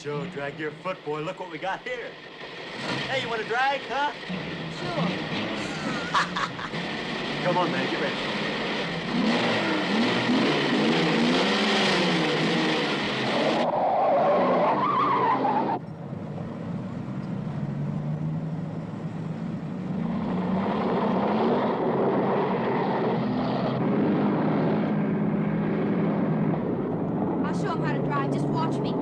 Joe, drag your foot, boy. Look what we got here. Hey, you want to drag, huh? Sure. Come on, man, get ready. I'll show him how to drive. Just watch me.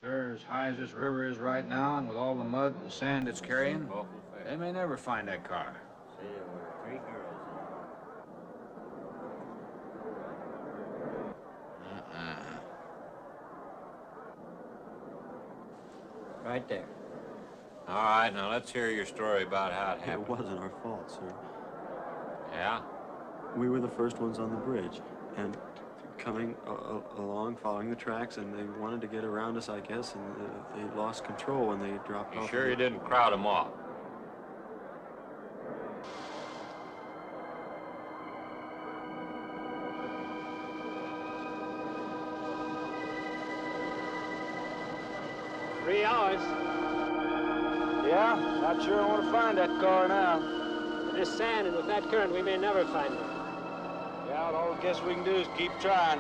Sure, as high as this river is right now, and with all the mud and sand it's carrying, they may never find that car. See, there were 3 girls. Right there. All right, now let's hear your story about how it happened. It wasn't our fault, sir. Yeah? We were the first ones on the bridge, and coming along, following the tracks, and they wanted to get around us, I guess, and they lost control and they dropped off. You sure you didn't crowd them off? Three hours. Yeah, not sure I want to find that car now. With this sand and with that current, we may never find it. Yeah, all I guess we can do is keep trying.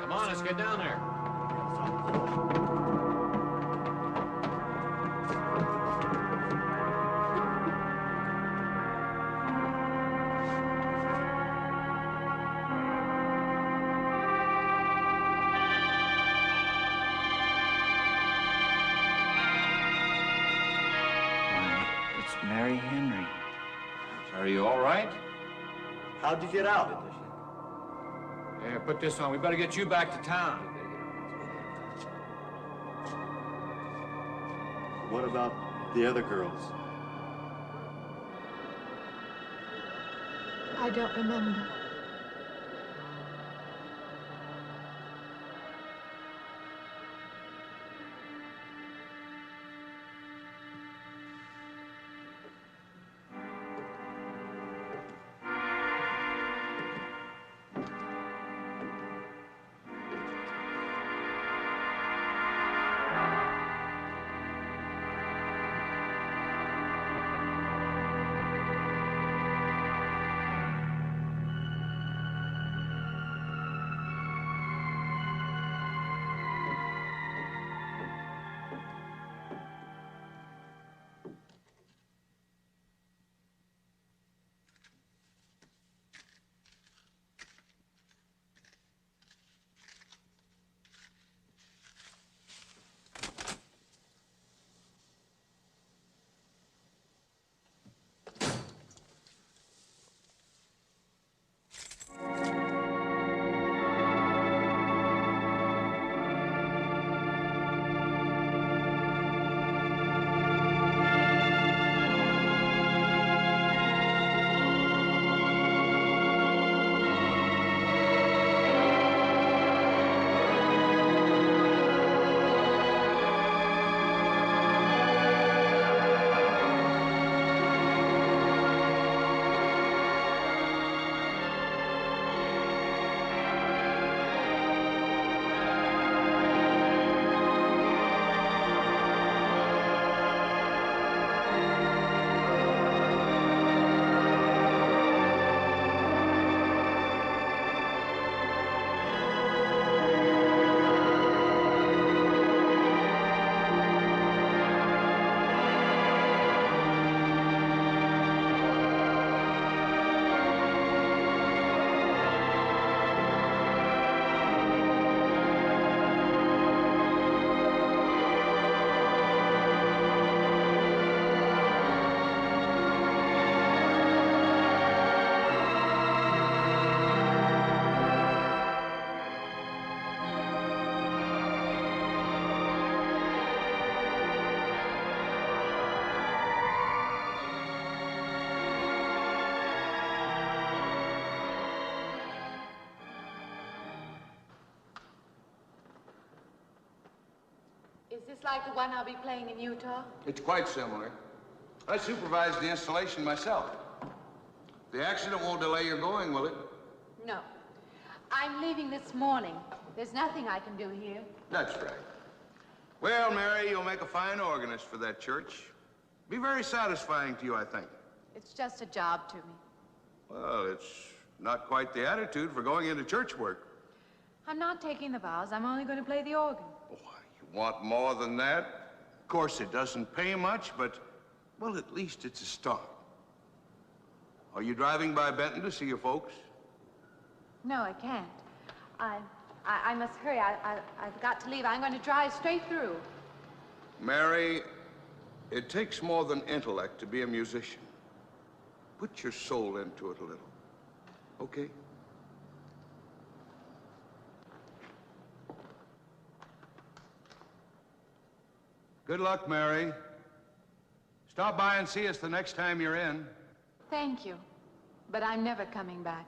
Come on, let's get down there. It's Mary Henry. Are you all right? How'd you get out? Yeah, put this on. We better get you back to town. What about the other girls? I don't remember. Is this like the one I'll be playing in Utah? It's quite similar. I supervised the installation myself. The accident won't delay your going, will it? No. I'm leaving this morning. There's nothing I can do here. That's right. Well, Mary, you'll make a fine organist for that church. Be very satisfying to you, I think. It's just a job to me. Well, it's not quite the attitude for going into church work. I'm not taking the vows. I'm only going to play the organ. Why, you want more than that? Of course, it doesn't pay much, but, well, at least it's a start. Are you driving by Benton to see your folks? No, I can't. I must hurry. I've got to leave. I'm going to drive straight through. Mary, it takes more than intellect to be a musician. Put your soul into it a little, okay? Good luck, Mary. Stop by and see us the next time you're in. Thank you. But I'm never coming back.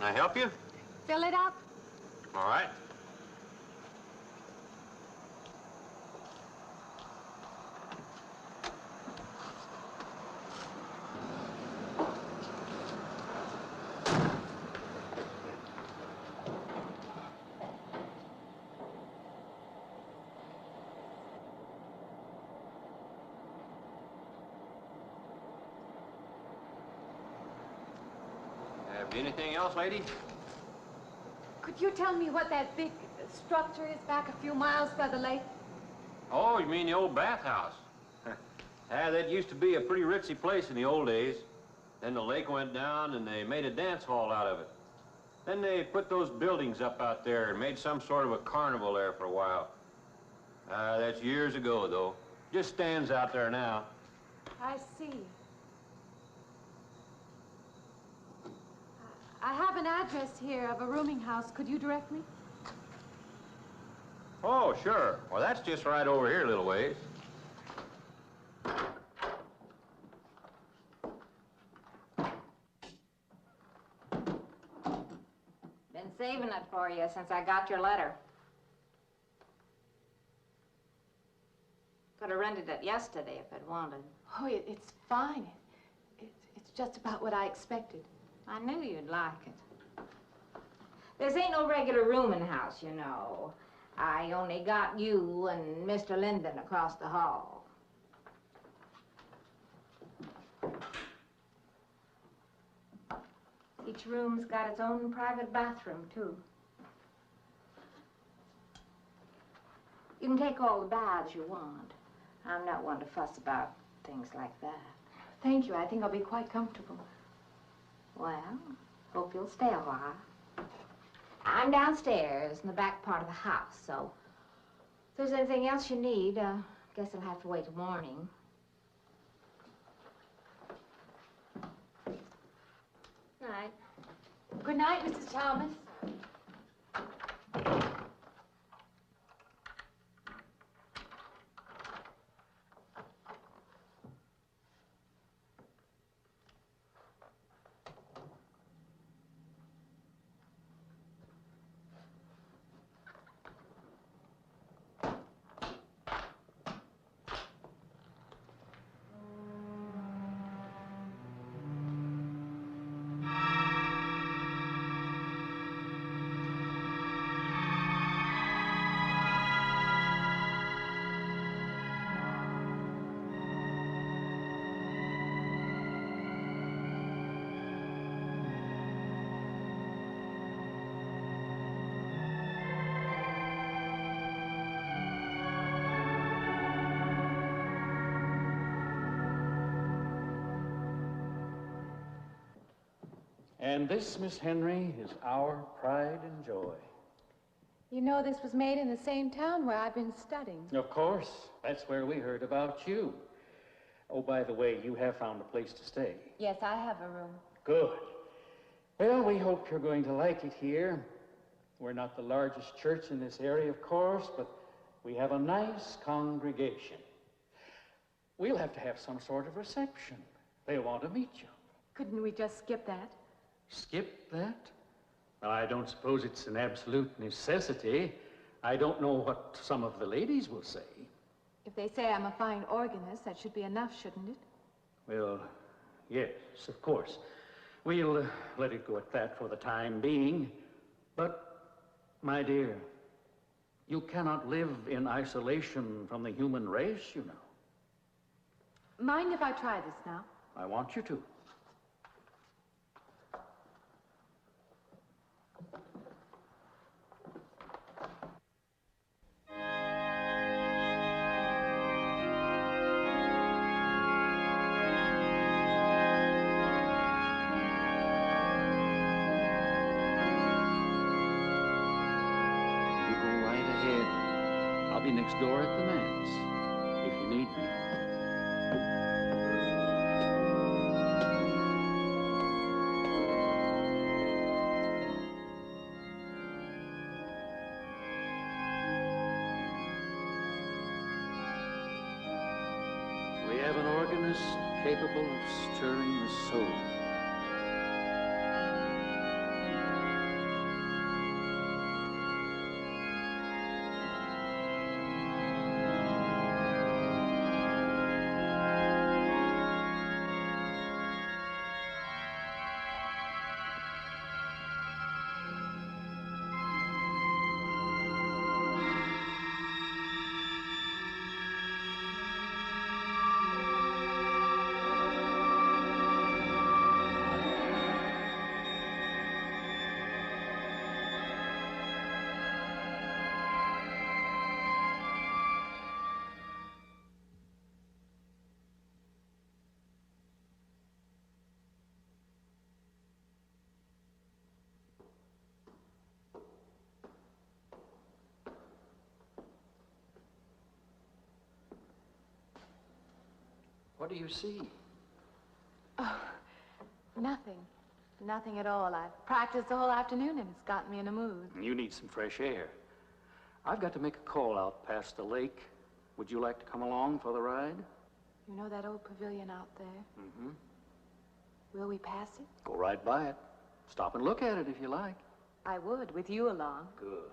Can I help you? Fill it up. All right. Anything else, lady? Could you tell me what that big structure is back a few miles by the lake? Oh, you mean the old bathhouse? That used to be a pretty ritzy place in the old days. Then the lake went down and they made a dance hall out of it. Then they put those buildings up out there and made some sort of a carnival there for a while. That's years ago, though. Just stands out there now. I see. I have an address here of a rooming house. Could you direct me? Oh, sure. Well, that's just right over here a little ways. Been saving it for you since I got your letter. Could have rented it yesterday if I'd wanted. Oh, it's fine. It's just about what I expected. I knew you'd like it. This ain't no regular rooming house, you know. I only got you and Mr. Linden across the hall. Each room's got its own private bathroom, too. You can take all the baths you want. I'm not one to fuss about things like that. Thank you. I think I'll be quite comfortable. Well, hope you'll stay a while. I'm downstairs in the back part of the house, so if there's anything else you need, guess I'll have to wait till morning. Night. Good night, Mrs. Thomas. And this, Miss Henry, is our pride and joy. You know this was made in the same town where I've been studying. Of course, that's where we heard about you. Oh, by the way, you have found a place to stay. Yes, I have a room. Good. Well, we hope you're going to like it here. We're not the largest church in this area, of course, but we have a nice congregation. We'll have to have some sort of reception. They'll want to meet you. Couldn't we just skip that? Skip that? Well, I don't suppose it's an absolute necessity. I don't know what some of the ladies will say. If they say I'm a fine organist, that should be enough, shouldn't it? Well, yes, of course. We'll let it go at that for the time being. But, my dear, you cannot live in isolation from the human race, you know. Mind if I try this now? I want you to. I'll be next door at the manse, if you need me. We have an organist capable of stirring the soul. do you see? Oh, nothing. Nothing at all. I've practiced the whole afternoon and it's gotten me in a mood. You need some fresh air. I've got to make a call out past the lake. Would you like to come along for the ride? You know that old pavilion out there? Mm-hmm. Will we pass it? Go right by it. Stop and look at it if you like. I would, with you along. Good.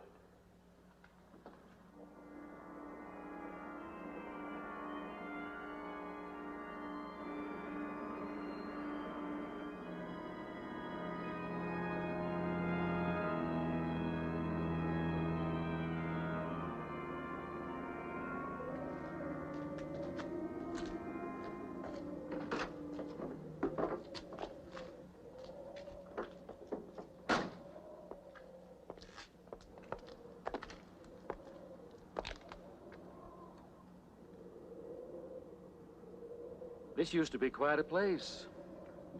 This used to be quite a place.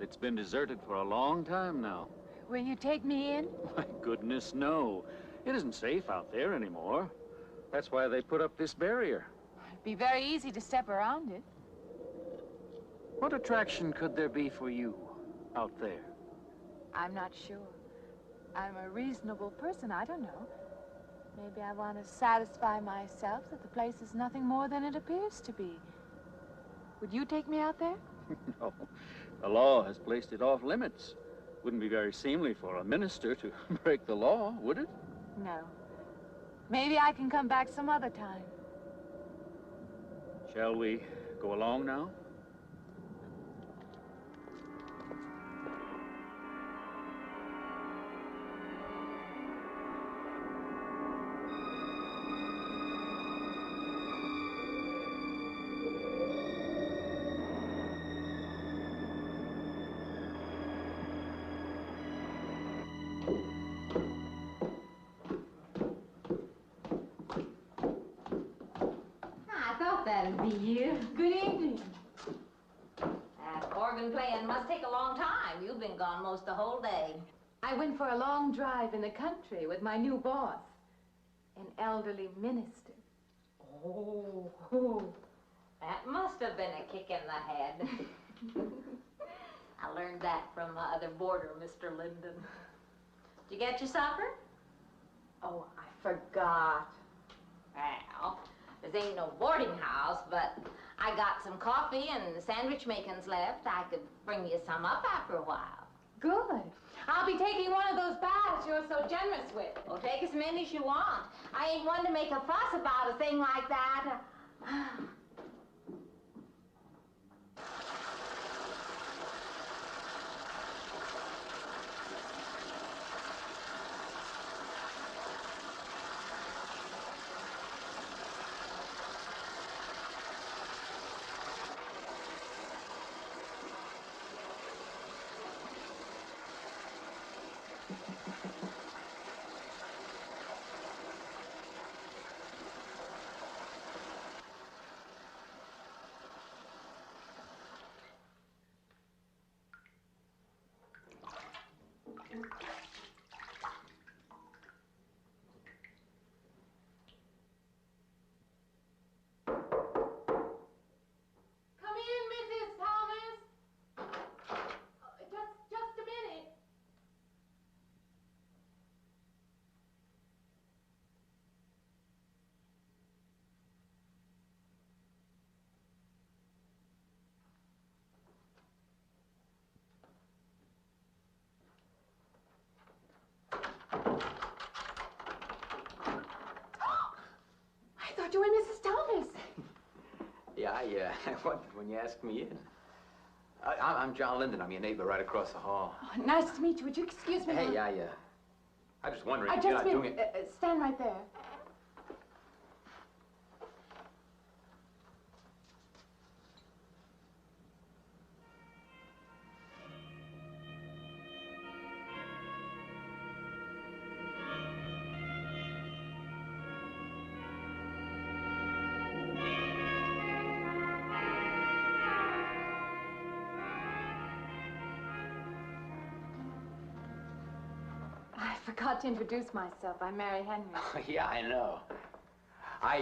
It's been deserted for a long time now. Will you take me in? My goodness, no. It isn't safe out there anymore. That's why they put up this barrier. It'd be very easy to step around it. What attraction could there be for you out there? I'm not sure. I'm a reasonable person. I don't know. Maybe I want to satisfy myself that the place is nothing more than it appears to be. Would you take me out there? No. The law has placed it off limits. Wouldn't be very seemly for a minister to break the law, would it? No. Maybe I can come back some other time. Shall we go along now? That'd be you. Good evening. That organ playing must take a long time. You've been gone most the whole day. I went for a long drive in the country with my new boss, an elderly minister. Oh, that must have been a kick in the head. I learned that from my other boarder, Mr. Linden. Did you get your supper? Oh, I forgot. Well, this ain't no boarding house, but I got some coffee and sandwich makings left. I could bring you some up after a while. Good. I'll be taking one of those baths you're so generous with. Well, take as many as you want. I ain't one to make a fuss about a thing like that. I thought you were Mrs. Thomas. Yeah, I wondered when you asked me in. I'm John Linden. I'm your neighbor right across the hall. Oh, nice to meet you. Would you excuse me? Hey, I was just wondering if I you're just not mean, doing it. stand right there. I forgot to introduce myself. I'm Mary Henry. Oh, yeah, I know. I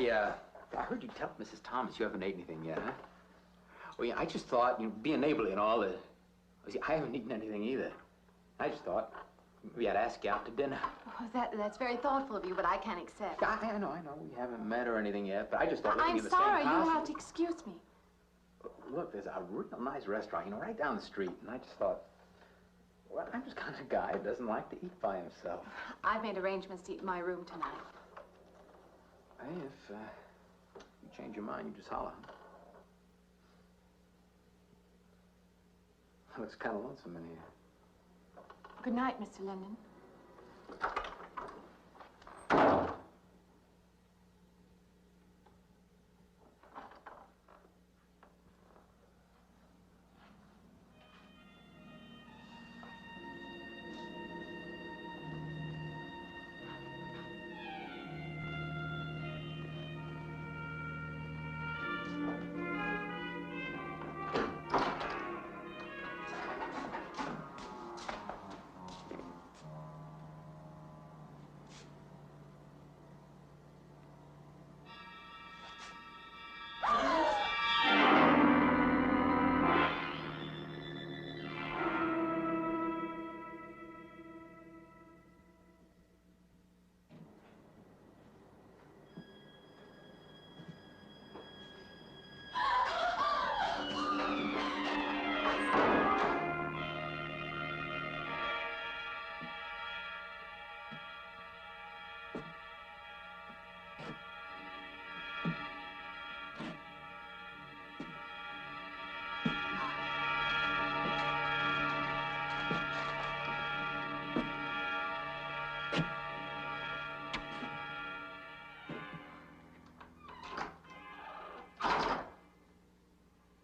heard you tell Mrs. Thomas you haven't ate anything yet, huh? Well, yeah, I just thought, you know, being neighborly and all, see, I haven't eaten anything either. I just thought maybe I'd ask you out to dinner. Oh, that's very thoughtful of you, but I can't accept. I know. We haven't met or anything yet, but I just thought I'm in the sorry. same house. You'll have to excuse me. Look, there's a real nice restaurant, you know, right down the street, and I just thought, well, I'm just kind of a guy who doesn't like to eat by himself. I've made arrangements to eat in my room tonight. Hey, if you change your mind, you just holler. It looks kind of lonesome in here. Good night, Mr. Linden.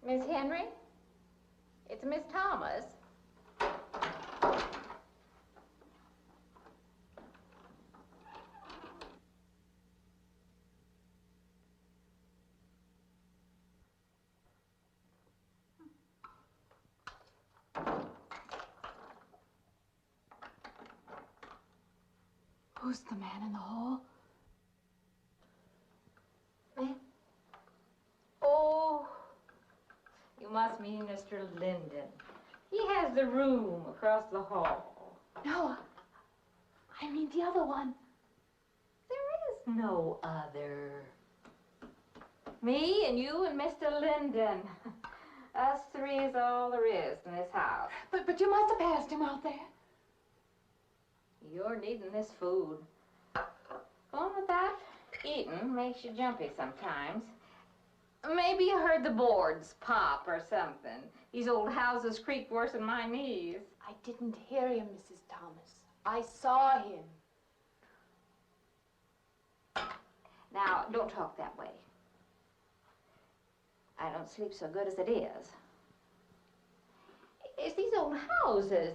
Miss Henry? It's Miss Thomas. Who's the man in the hall? Man? Oh, you must mean Mr. Linden. He has the room across the hall. No, I mean the other one. There is no other. Me and you and Mr. Linden. Us three is all there is in this house. But you must have passed him out there. You're needing this food. Going without eating makes you jumpy sometimes. Maybe you heard the boards pop or something. These old houses creak worse than my knees. I didn't hear him, Mrs. Thomas. I saw him. Now, don't talk that way. I don't sleep so good as it is. It's these old houses.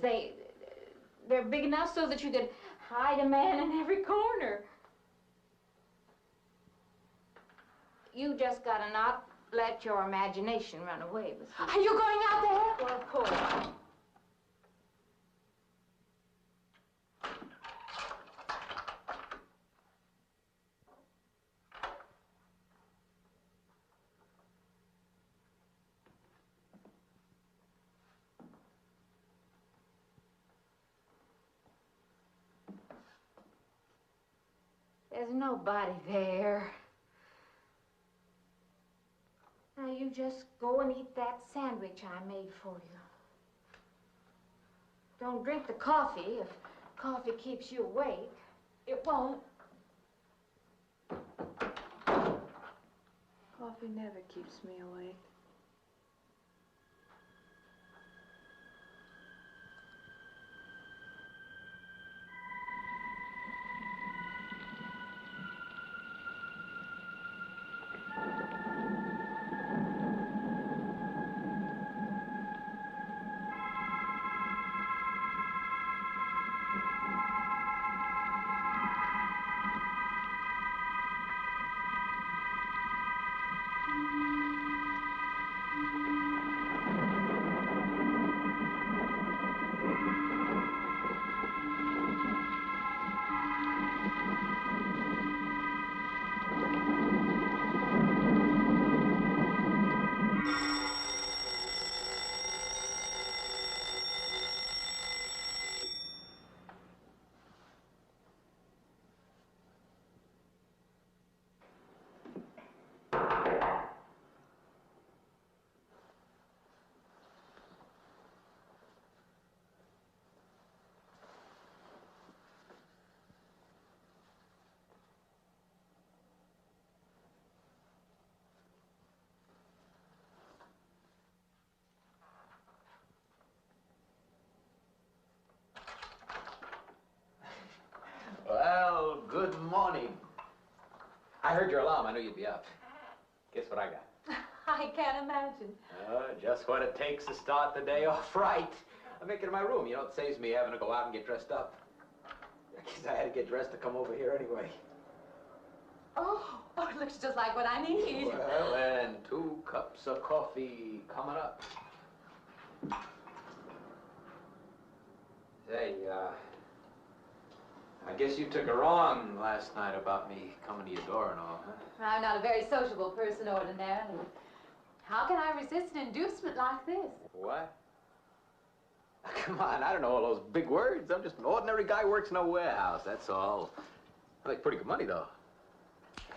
They're big enough so that you could hide a man in every corner. You just gotta not let your imagination run away with you. Are you going out there? Well, of course. There's nobody there. Now you just go and eat that sandwich I made for you. Don't drink the coffee if coffee keeps you awake. It won't. Coffee never keeps me awake. heard your alarm. I knew you'd be up. Guess what I got? I can't imagine. Just what it takes to start the day off right. I make it in my room. You know, it saves me having to go out and get dressed up. I guess I had to get dressed to come over here anyway. Oh, it looks just like what I need. Well, and 2 cups of coffee coming up. Say, I guess you took her on last night about me coming to your door and all, huh? I'm not a very sociable person ordinarily. How can I resist an inducement like this? What? Come on, I don't know all those big words. I'm just an ordinary guy who works in a warehouse, that's all. I make pretty good money, though.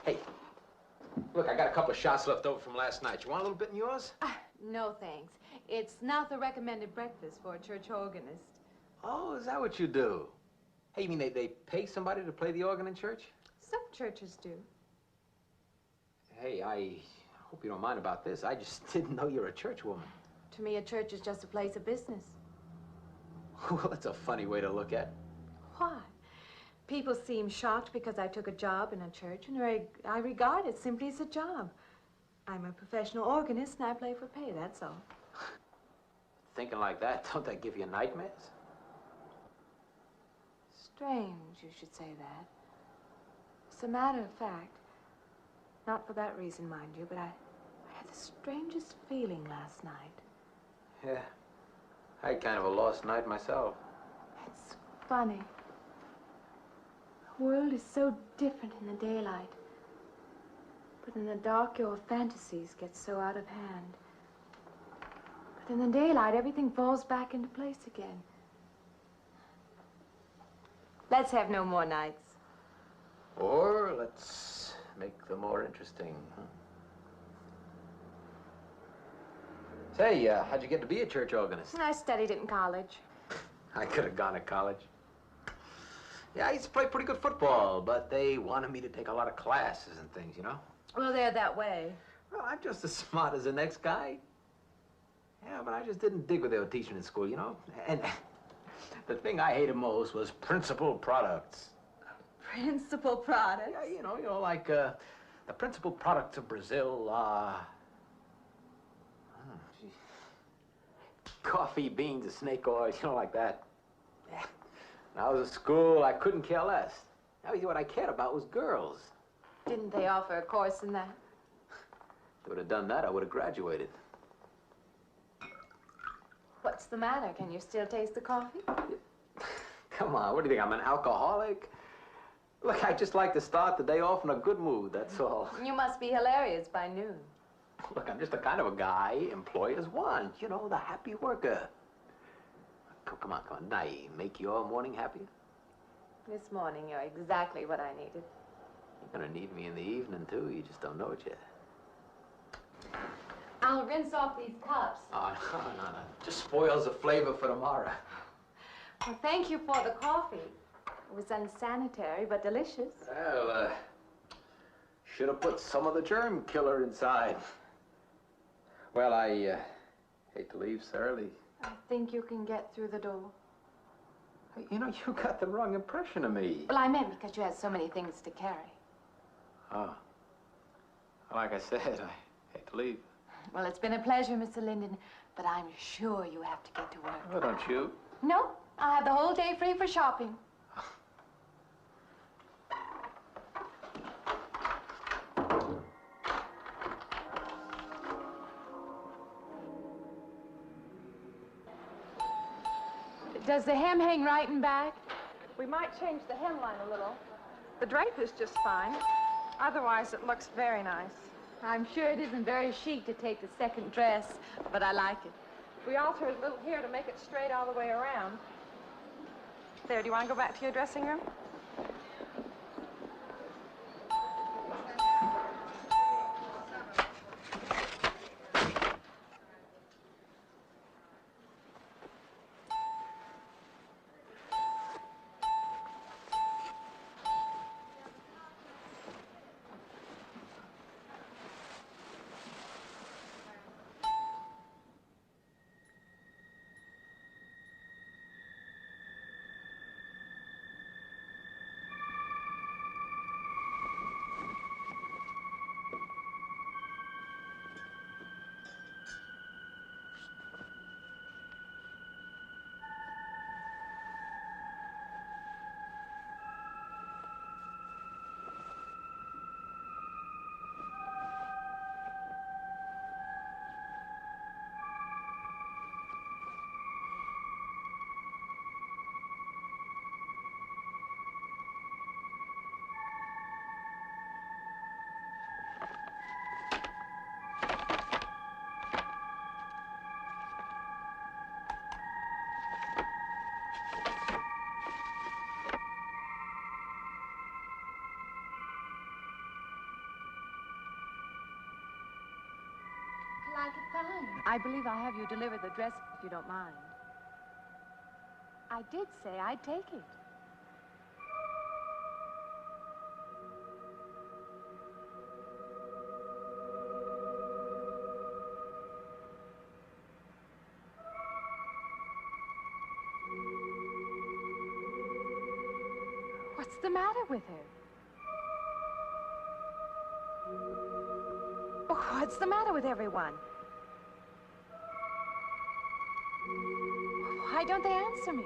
Hey, look, I got a couple of shots left over from last night. You want a little bit in yours? No, thanks. It's not the recommended breakfast for a church organist. Oh, is that what you do? Hey, you mean they pay somebody to play the organ in church? Some churches do. Hey, I hope you don't mind about this. I just didn't know you're a church woman. To me, a church is just a place of business. Well, that's a funny way to look at it. Why? People seem shocked because I took a job in a church, and I regard it simply as a job. I'm a professional organist, and I play for pay, that's all. Thinking like that, don't that give you nightmares? Strange you should say that. As a matter of fact, not for that reason, mind you, but I had the strangest feeling last night. Yeah, I had kind of a lost night myself. It's funny. The world is so different in the daylight. But in the dark, your fantasies get so out of hand. But in the daylight, everything falls back into place again. Let's have no more nights. Or let's make them more interesting. Say, how'd you get to be a church organist? I studied it in college. I could have gone to college. Yeah, I used to play pretty good football, but they wanted me to take a lot of classes and things, you know? Well, they're that way. Well, I'm just as smart as the next guy. Yeah, but I just didn't dig what they were teaching in school, you know? And the thing I hated most was principal products. Principal products? Yeah, you know, like the principal products of Brazil are... coffee, beans, snake oil, you know, like that. Yeah. When I was at school, I couldn't care less. Now, what I cared about was girls. Didn't they offer a course in that? If they would have done that, I would have graduated. What's the matter? Can you still taste the coffee? Come on, what do you think, I'm an alcoholic? Look, I just like to start the day off in a good mood, that's all. You must be hilarious by noon. Look, I'm just the kind of a guy employers want, you know, the happy worker. Come on, now, make your morning happier? This morning, you're exactly what I needed. You're gonna need me in the evening, too. You just don't know it yet. I'll rinse off these cups. Oh, no. Just spoils the flavor for tomorrow. Well, thank you for the coffee. It was unsanitary, but delicious. Well, should have put some of the germ killer inside. Well, I hate to leave so early. I think you can get through the door. You know, you got the wrong impression of me. Well, I meant because you had so many things to carry. Oh. Like I said, I hate to leave. Well, it's been a pleasure, Mr. Linden, but I'm sure you have to get to work. Oh, don't you? No, I have the whole day free for shopping. Does the hem hang right and back? We might change the hemline a little. The drape is just fine. Otherwise, it looks very nice. I'm sure it isn't very chic to take the second dress, but I like it. We altered a little here to make it straight all the way around. There, do you want to go back to your dressing room? I believe I'll have you deliver the dress if you don't mind. I did say I'd take it. What's the matter with her? Oh, what's the matter with everyone? Why don't they answer me?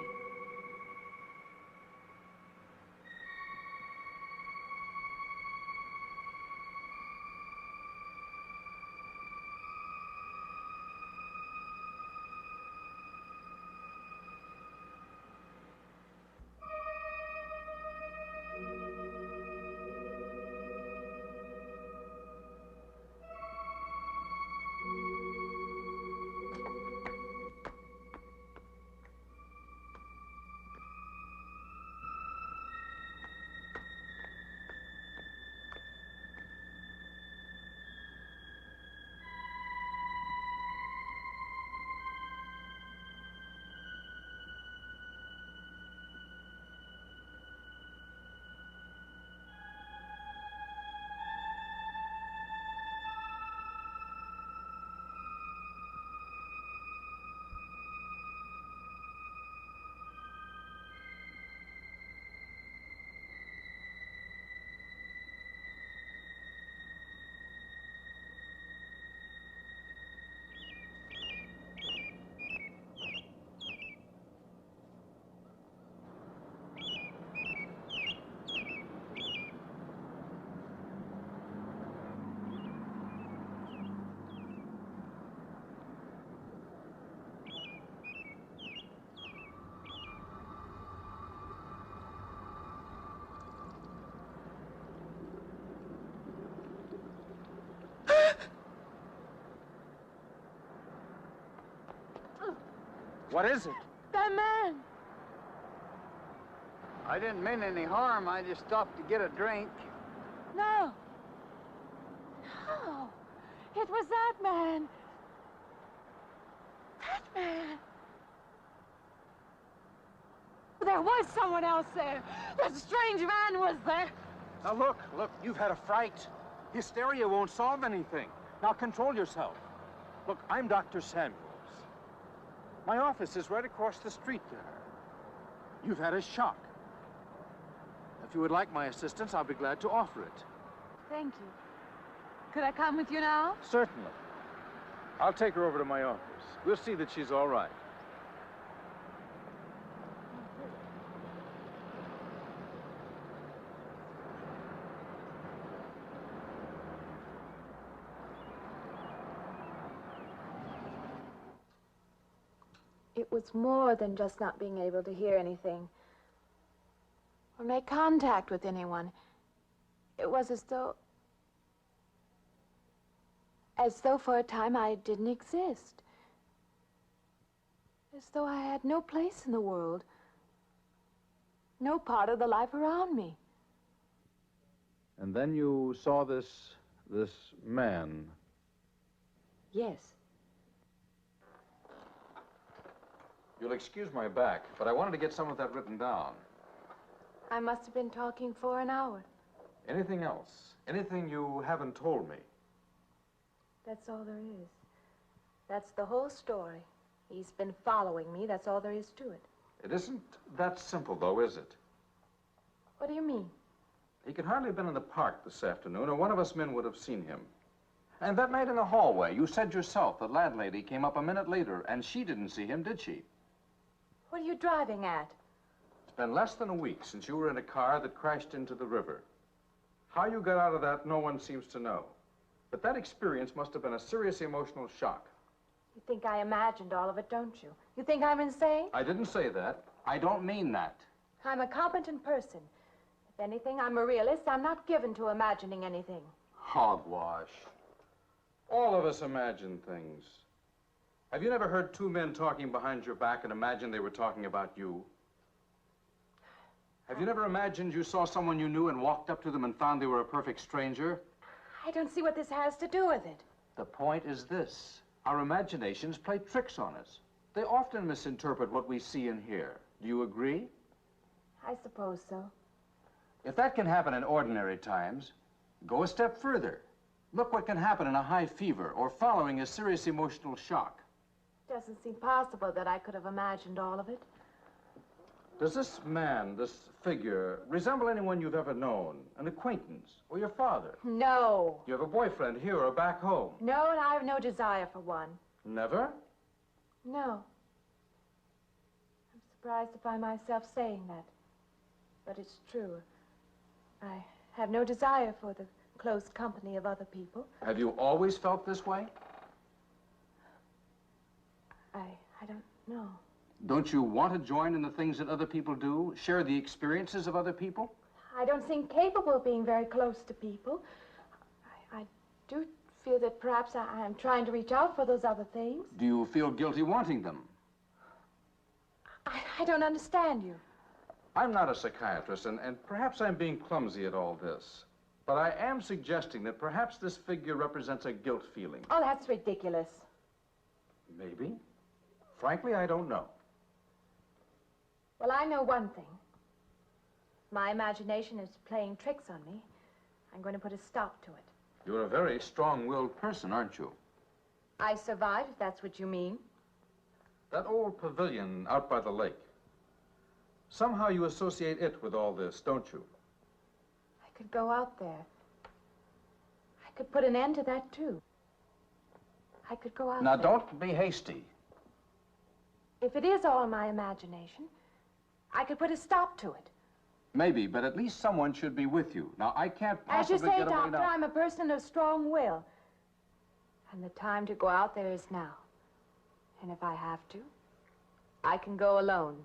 What is it? That man! I didn't mean any harm. I just stopped to get a drink. No. No. It was that man. That man. There was someone else there. That strange man was there. Now look, you've had a fright. Hysteria won't solve anything. Now control yourself. Look, I'm Dr. Samuels. My office is right across the street there. You've had a shock. If you would like my assistance, I'll be glad to offer it. Thank you. Could I come with you now? Certainly. I'll take her over to my office. We'll see that she's all right. It was more than just not being able to hear anything or make contact with anyone. It was as though for a time I didn't exist. As though I had no place in the world, no part of the life around me. And then you saw this man. Yes. You'll excuse my back, but I wanted to get some of that written down. I must have been talking for an hour. Anything else? Anything you haven't told me? That's all there is. That's the whole story. He's been following me. That's all there is to it. It isn't that simple, though, is it? What do you mean? He could hardly have been in the park this afternoon, or one of us men would have seen him. And that night in the hallway, you said yourself the landlady came up a minute later, and she didn't see him, did she? What are you driving at? It's been less than a week since you were in a car that crashed into the river. How you got out of that, no one seems to know. But that experience must have been a serious emotional shock. You think I imagined all of it, don't you? You think I'm insane? I didn't say that. I don't mean that. I'm a competent person. If anything, I'm a realist. I'm not given to imagining anything. Hogwash. All of us imagine things. Have you never heard two men talking behind your back and imagined they were talking about you? Have you never imagined you saw someone you knew and walked up to them and found they were a perfect stranger? I don't see what this has to do with it. The point is this. Our imaginations play tricks on us. They often misinterpret what we see and hear. Do you agree? I suppose so. If that can happen in ordinary times, go a step further. Look what can happen in a high fever or following a serious emotional shock. Doesn't seem possible that I could have imagined all of it. Does this man, this figure, resemble anyone you've ever known? An acquaintance or your father? No. You have a boyfriend here or back home? No, and I have no desire for one. Never? No. I'm surprised to find myself saying that. But it's true. I have no desire for the close company of other people. Have you always felt this way? I don't know. Don't you want to join in the things that other people do? Share the experiences of other people? I don't seem capable of being very close to people. I do feel that perhaps I am trying to reach out for those other things. Do you feel guilty wanting them? I don't understand you. I'm not a psychiatrist, and perhaps I'm being clumsy at all this. But I am suggesting that perhaps this figure represents a guilt feeling. Oh, that's ridiculous. Maybe. Frankly, I don't know. Well, I know one thing. My imagination is playing tricks on me. I'm going to put a stop to it. You're a very strong-willed person, aren't you? I survived, if that's what you mean. That old pavilion out by the lake. Somehow you associate it with all this, don't you? I could go out there. I could put an end to that, too. I could go out Now, there. don't be hasty. If it is all my imagination, I could put a stop to it. Maybe, but at least someone should be with you. Now, I can't As you possibly say, get away Doctor, now. I'm a person of strong will. And the time to go out there is now. And if I have to, I can go alone.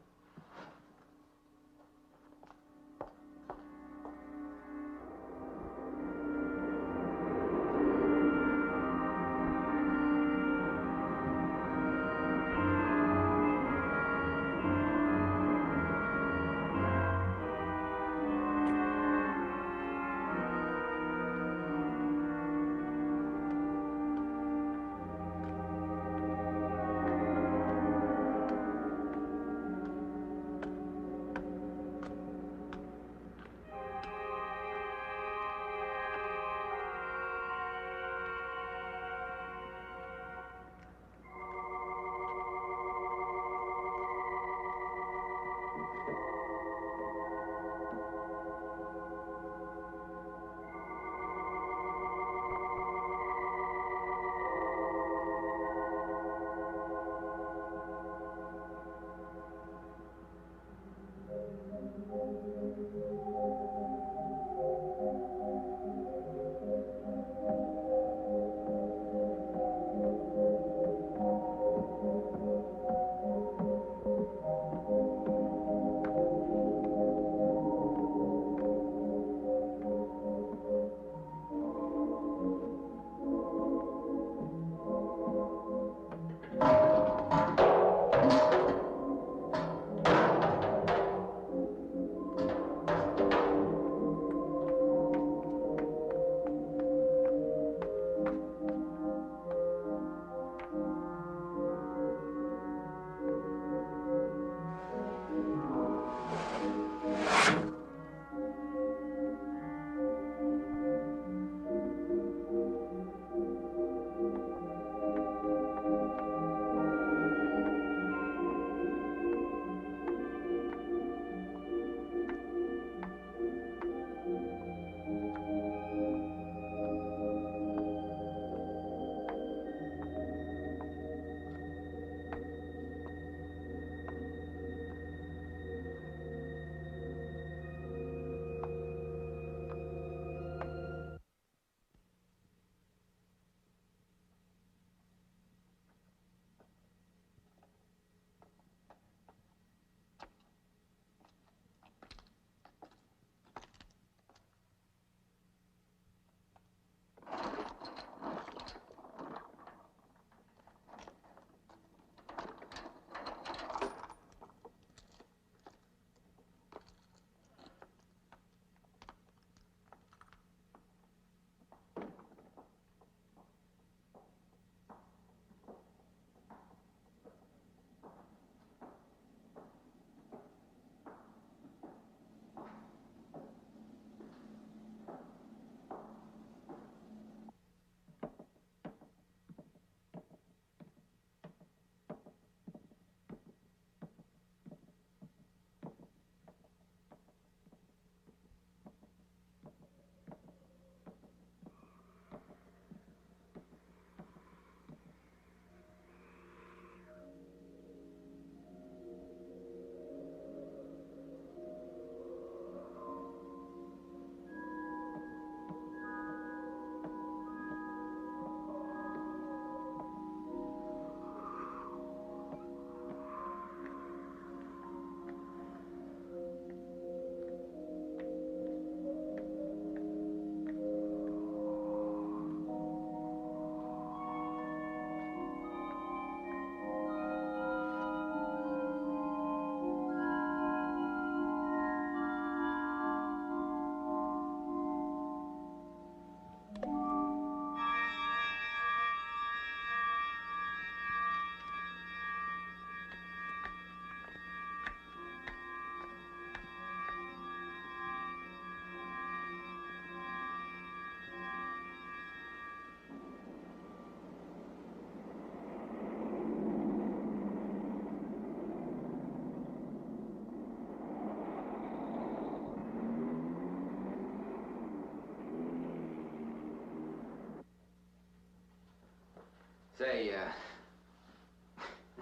Say,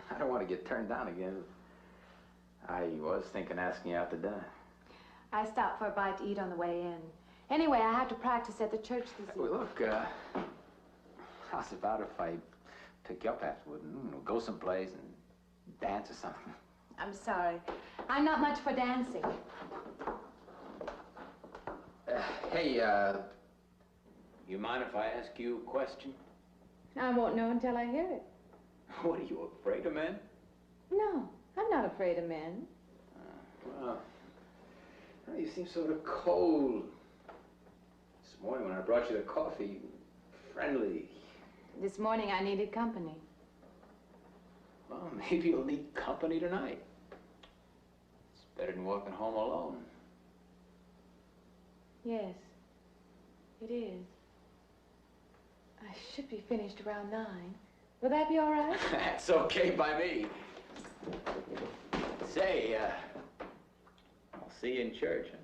I don't want to get turned down again. I was thinking asking you out to dinner. I stopped for a bite to eat on the way in. Anyway, I have to practice at the church this evening. Well, look, how's about if I pick you up afterward and go someplace and dance or something? I'm sorry. I'm not much for dancing. Hey, you mind if I ask you a question? I won't know until I hear it. What, are you afraid of men? No, I'm not afraid of men. Well, you seem sort of cold. This morning when I brought you the coffee, friendly. This morning I needed company. Well, maybe you'll need company tonight. It's better than walking home alone. Yes, it is. I should be finished around 9. Will that be all right? That's okay by me. Say, I'll see you in church, huh?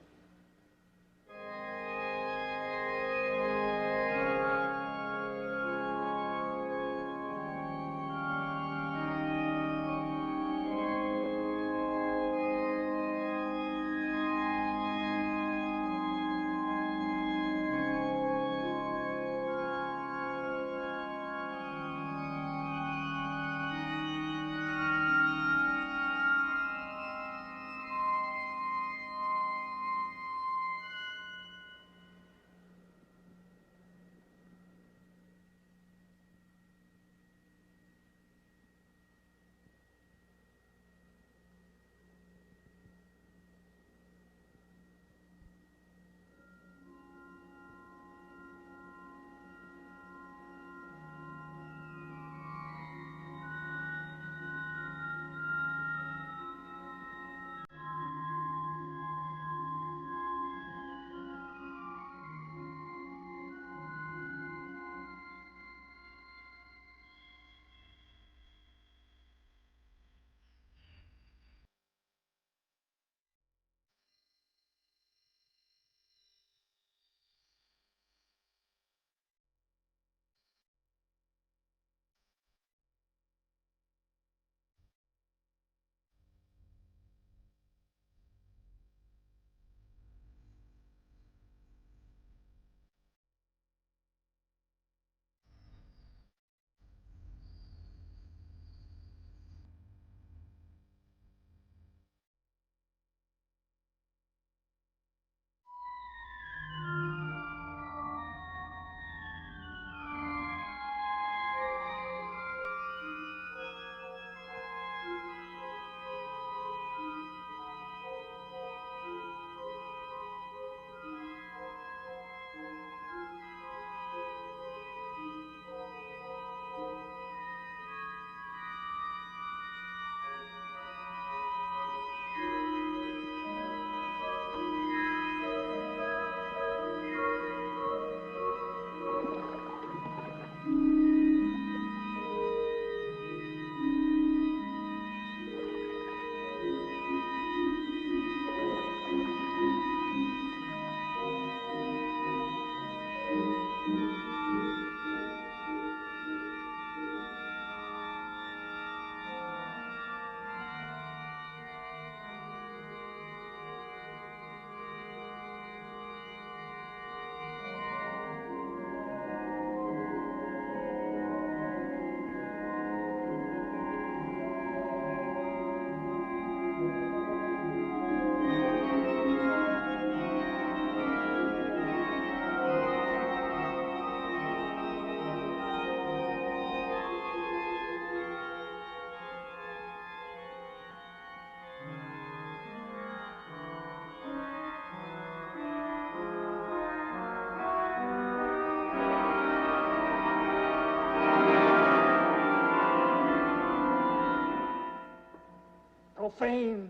Profane,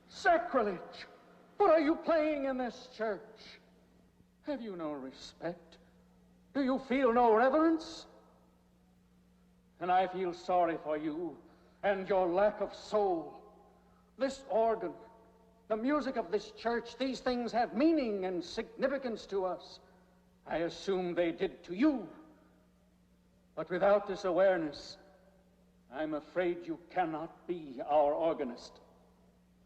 sacrilege. What are you playing in this church? Have you no respect? Do you feel no reverence? And I feel sorry for you and your lack of soul. This organ, the music of this church, these things have meaning and significance to us. I assume they did to you. But without this awareness, I'm afraid you cannot be our organist.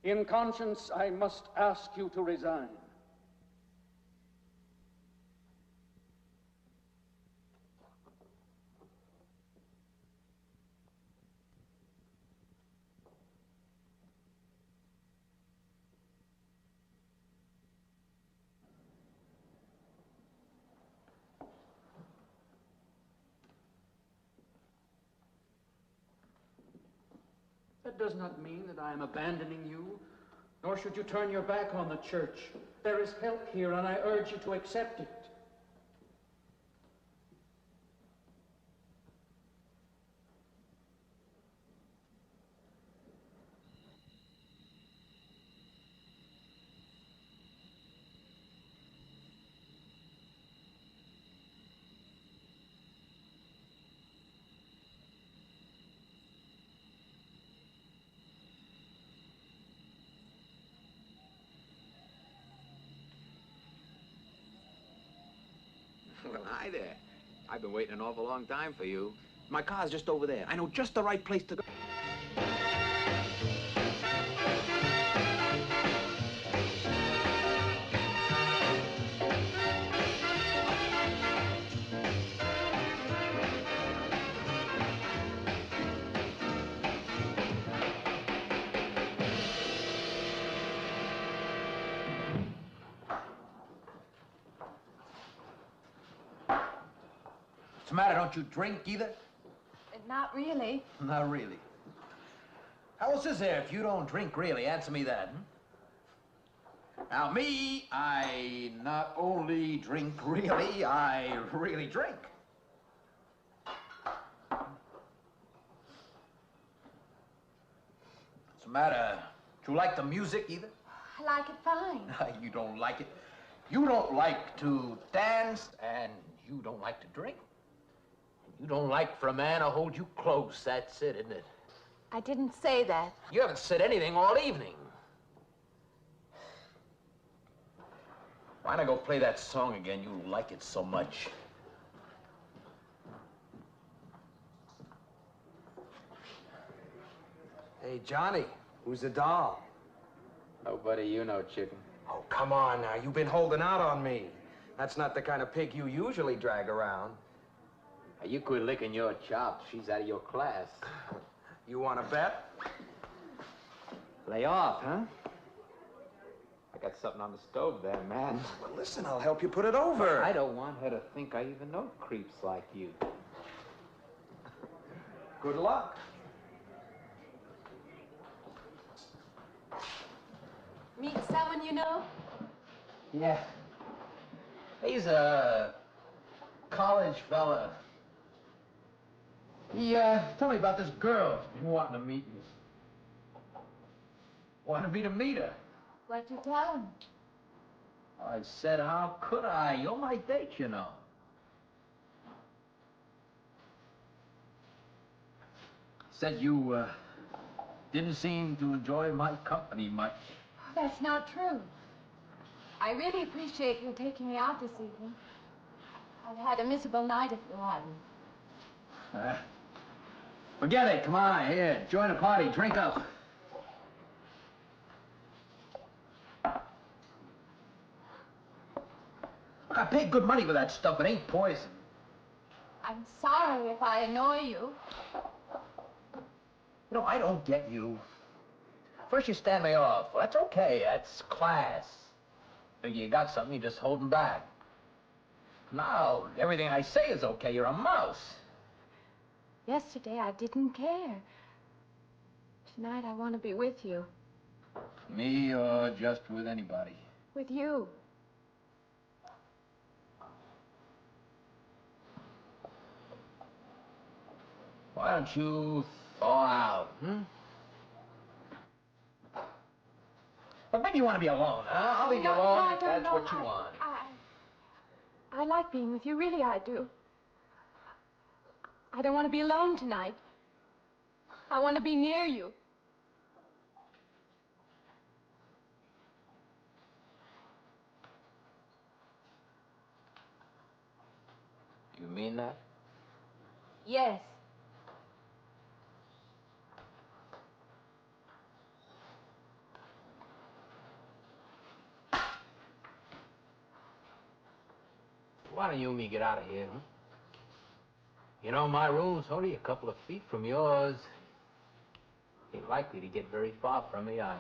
In conscience, I must ask you to resign. That does not mean that I am abandoning you, nor should you turn your back on the church. There is help here, and I urge you to accept it. Well, hi there. I've been waiting an awful long time for you. My car's just over there. I know just the right place to go. What's the matter? Don't you drink either? Not really. Not really. How else is there if you don't drink really? Answer me that, Now, me, I not only drink really, I really drink. What's the matter? Do you like the music either? I like it fine. You don't like it. You don't like to dance, and you don't like to drink. You don't like for a man to hold you close. That's it, isn't it? I didn't say that. You haven't said anything all evening. Why not go play that song again? You like it so much. Hey, Johnny, who's the doll? Nobody you know, chicken. Oh, come on now. You've been holding out on me. That's not the kind of pig you usually drag around. You quit licking your chops. She's out of your class. You want to bet? Lay off, huh? I got something on the stove there, man. Well, listen, I'll help you put it over. I don't want her to think I even know creeps like you. Good luck. Meet someone you know? Yeah. He's a college fella. He, told me about this girl wanting to meet you. Wanted me to meet her. What'd you tell him? I said, how could I? You're my date, you know. Said you, didn't seem to enjoy my company much. That's not true. I really appreciate you taking me out this evening. I've had a miserable night if you hadn't. Forget it. Come on, here. Join the party. Drink up. I paid good money for that stuff. It ain't poison. I'm sorry if I annoy you. You know, I don't get you. First you stand me off. Well, that's okay. That's class. If you got something, you just hold 'em back. Now, everything I say is okay. You're a mouse. Yesterday, I didn't care. Tonight, I want to be with you. Me or just with anybody? With you. Why don't you thaw out, But maybe you want to be alone. I'll leave you alone if that's what you want. I like being with you. Really, I do. I don't want to be alone tonight. I want to be near you. You mean that? Yes. Why don't you and me get out of here, huh? You know, my room's only a couple of feet from yours. Ain't likely to get very far from me, are you?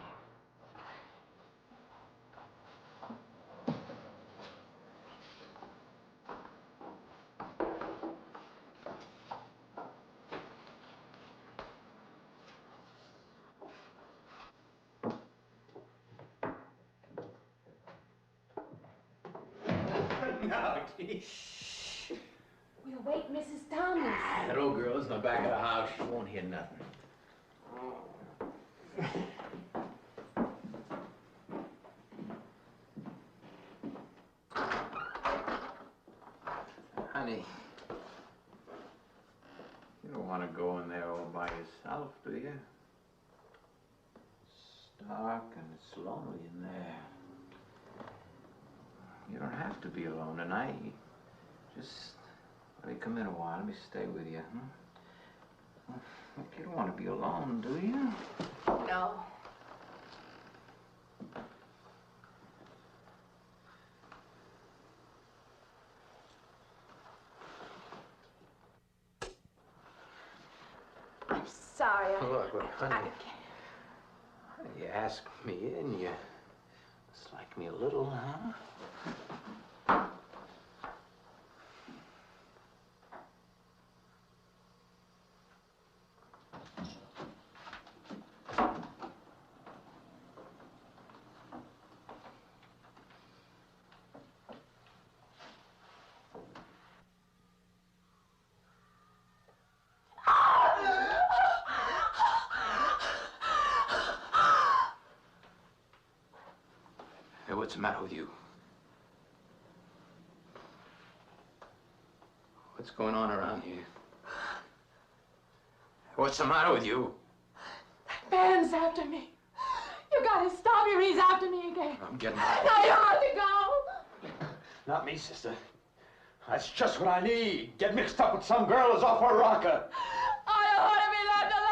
No, shh. We'll wake Mrs. Thomas. That old girl's in the back of the house. She won't hear nothing. Honey, you don't want to go in there all by yourself, do you? It's dark and it's lonely in there. You don't have to be alone tonight. Just let me come in a while. Let me stay with you, huh? Look, you don't want to be alone, do you? No. I'm sorry. Look, honey. You asked me in, you dislike me a little, huh? Hey, what's the matter with you? What's going on around here? What's the matter with you? That man's after me. You gotta stop him. He's after me again. I'm getting out. Now you have to go. Not me, sister. That's just what I need. Get mixed up with some girl who's off her rocker. I don't want to be left alone.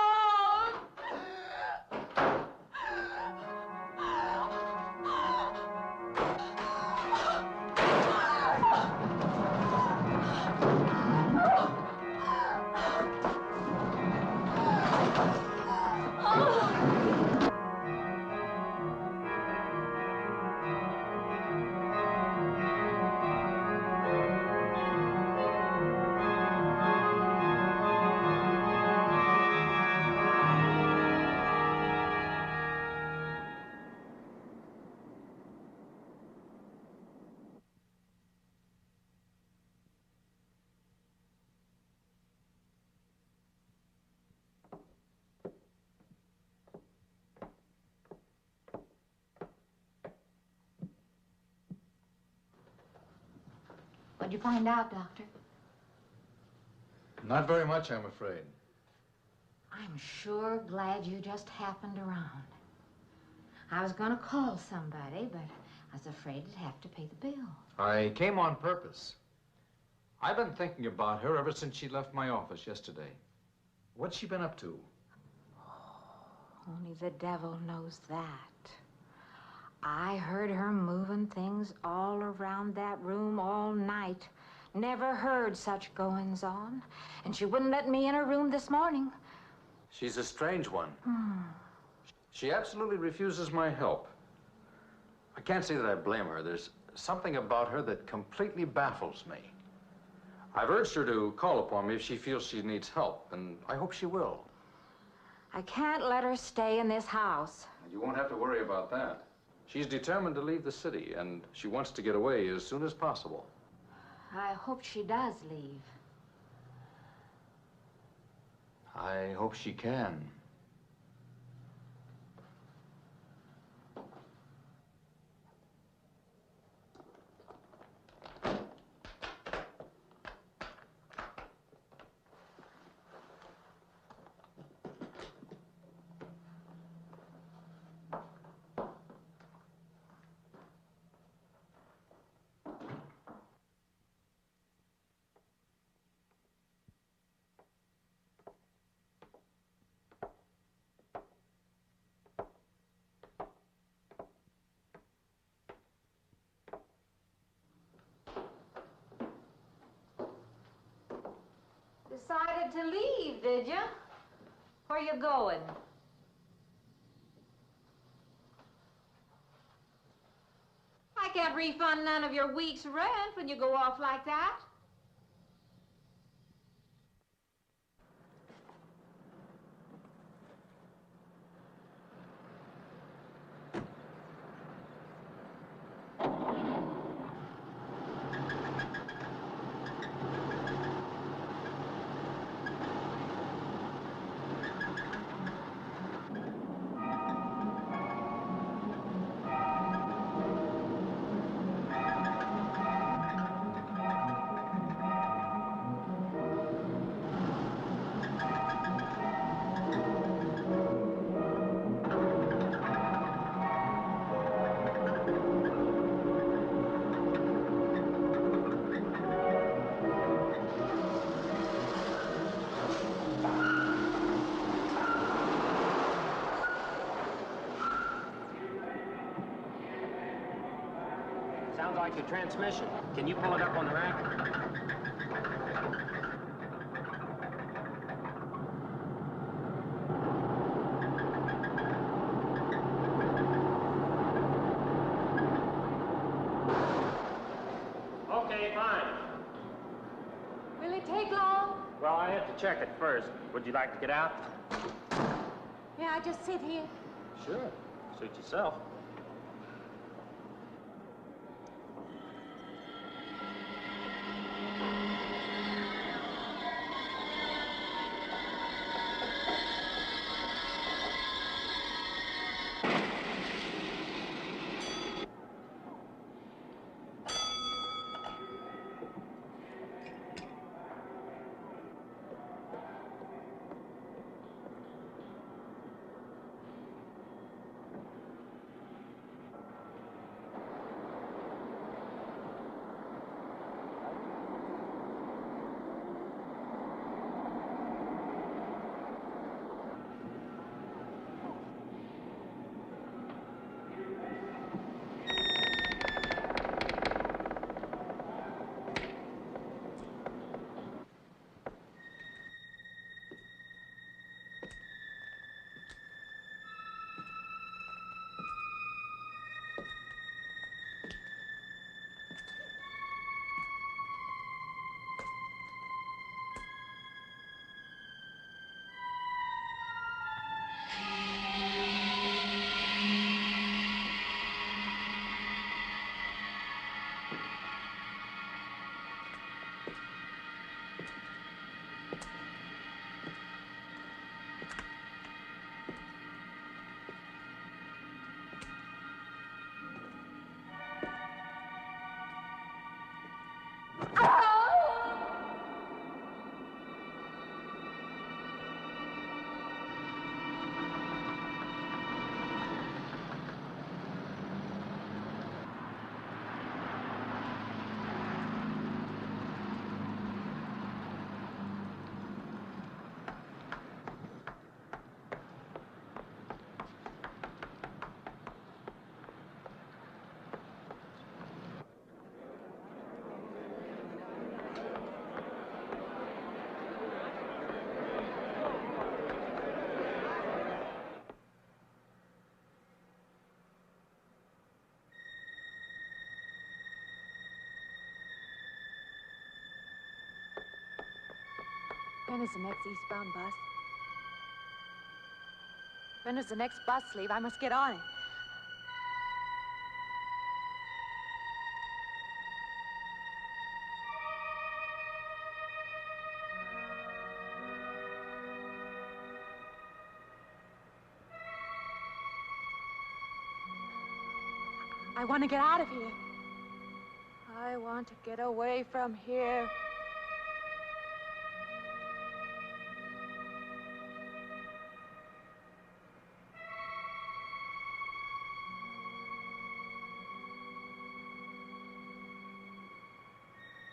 What'd you find out, Doctor? Not very much, I'm afraid. I'm sure glad you just happened around. I was going to call somebody, but I was afraid I'd have to pay the bill. I came on purpose. I've been thinking about her ever since she left my office yesterday. What's she been up to? Only the devil knows that. I heard her moving things all around that room all night. Never heard such goings on. And she wouldn't let me in her room this morning. She's a strange one. She absolutely refuses my help. I can't say that I blame her. There's something about her that completely baffles me. I've urged her to call upon me if she feels she needs help, and I hope she will. I can't let her stay in this house. You won't have to worry about that. She's determined to leave the city, and she wants to get away as soon as possible. I hope she does leave. I hope she can. Decided to leave, did you? Where you going? I can't refund none of your week's rent when you go off like that. Sounds like the transmission. Can you pull it up on the rack? Okay, fine. Will it take long? Well, I have to check it first. Would you like to get out? May I just sit here? Sure. Suit yourself. When is the next eastbound bus? When does the next bus leave? I must get on it. I want to get out of here. I want to get away from here.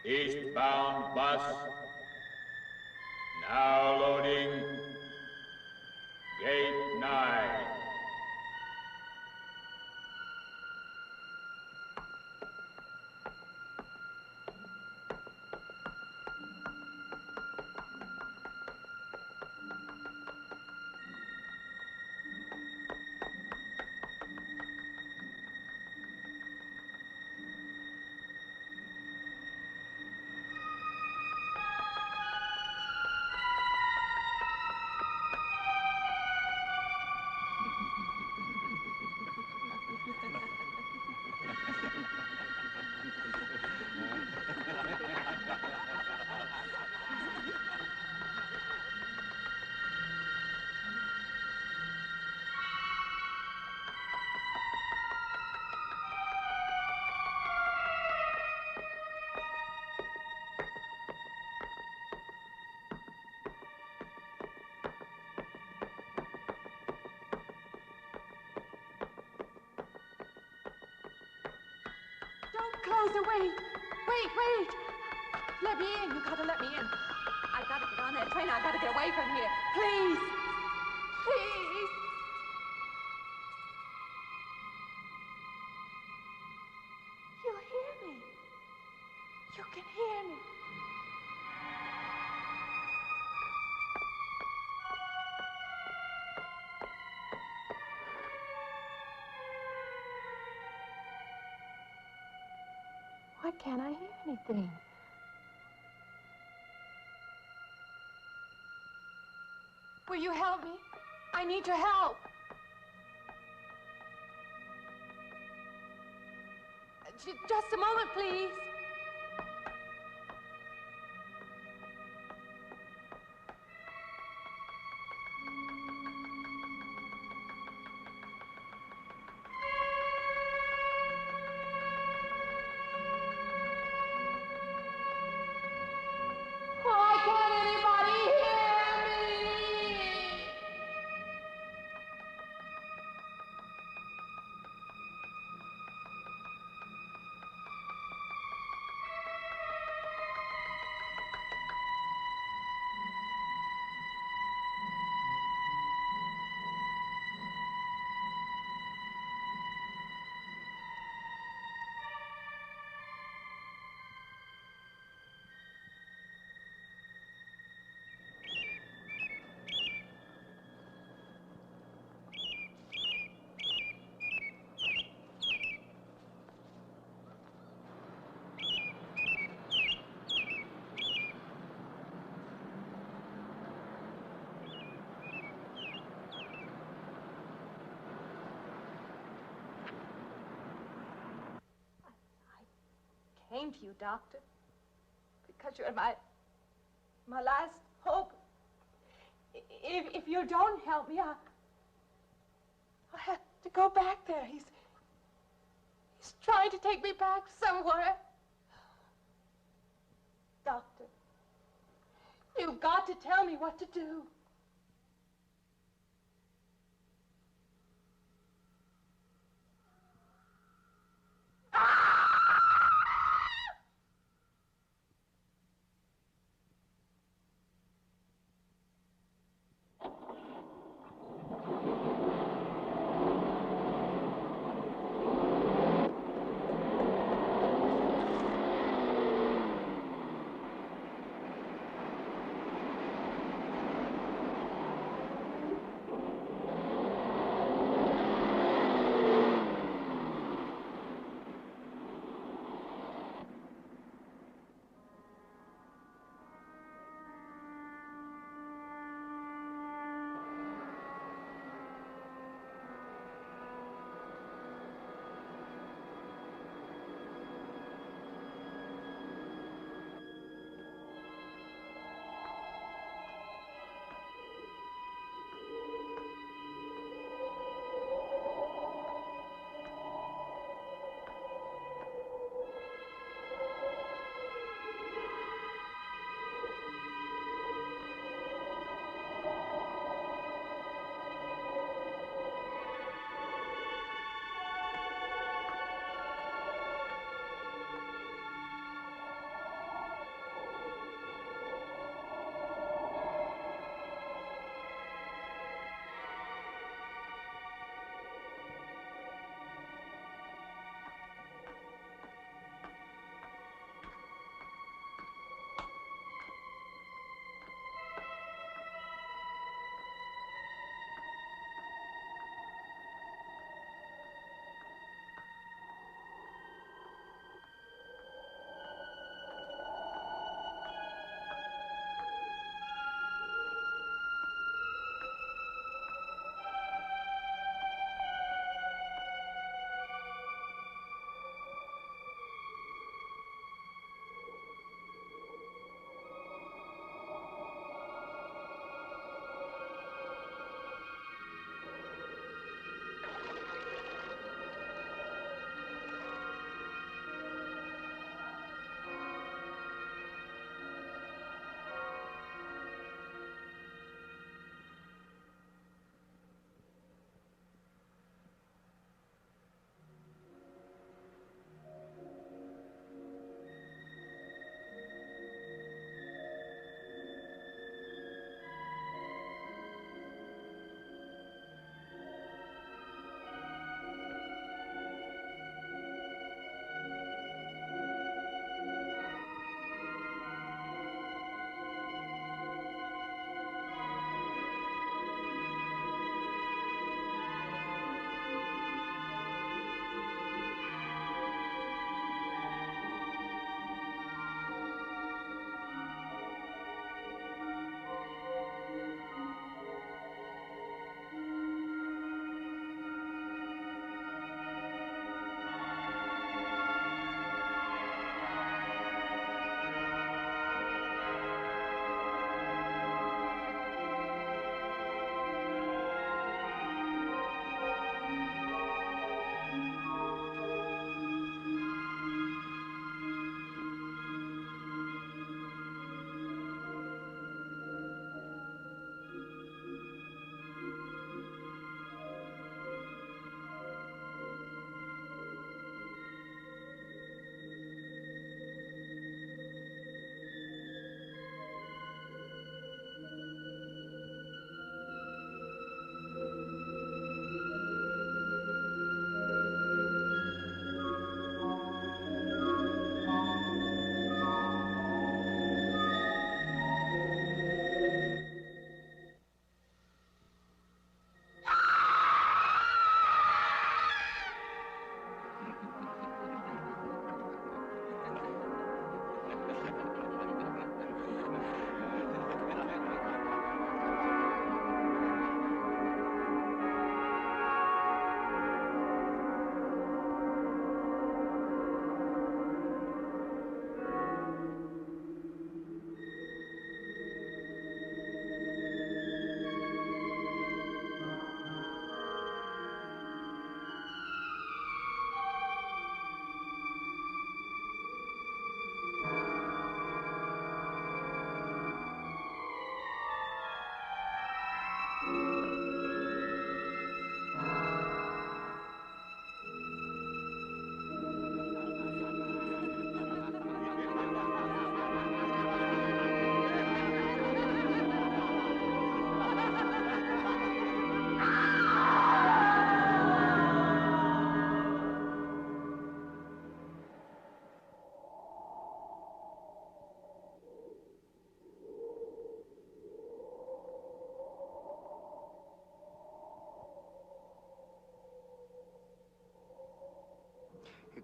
Eastbound bus, now loading, gate 9. closer, wait. Wait. Let me in. You gotta let me in. I gotta get on that train. I gotta get away from here. Please. Please. You hear me. You can hear me. Why can't I hear anything? Will you help me? I need your help. Just a moment, please. Why can't anybody hear me? Came to you, Doctor, because you're my last hope. If you don't help me, I'll have to go back there. He's trying to take me back somewhere. Doctor, you've got to tell me what to do.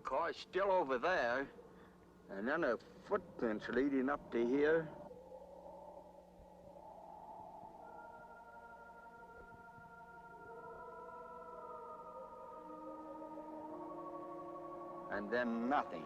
car's still over there. And then the footprints leading up to here. And then nothing.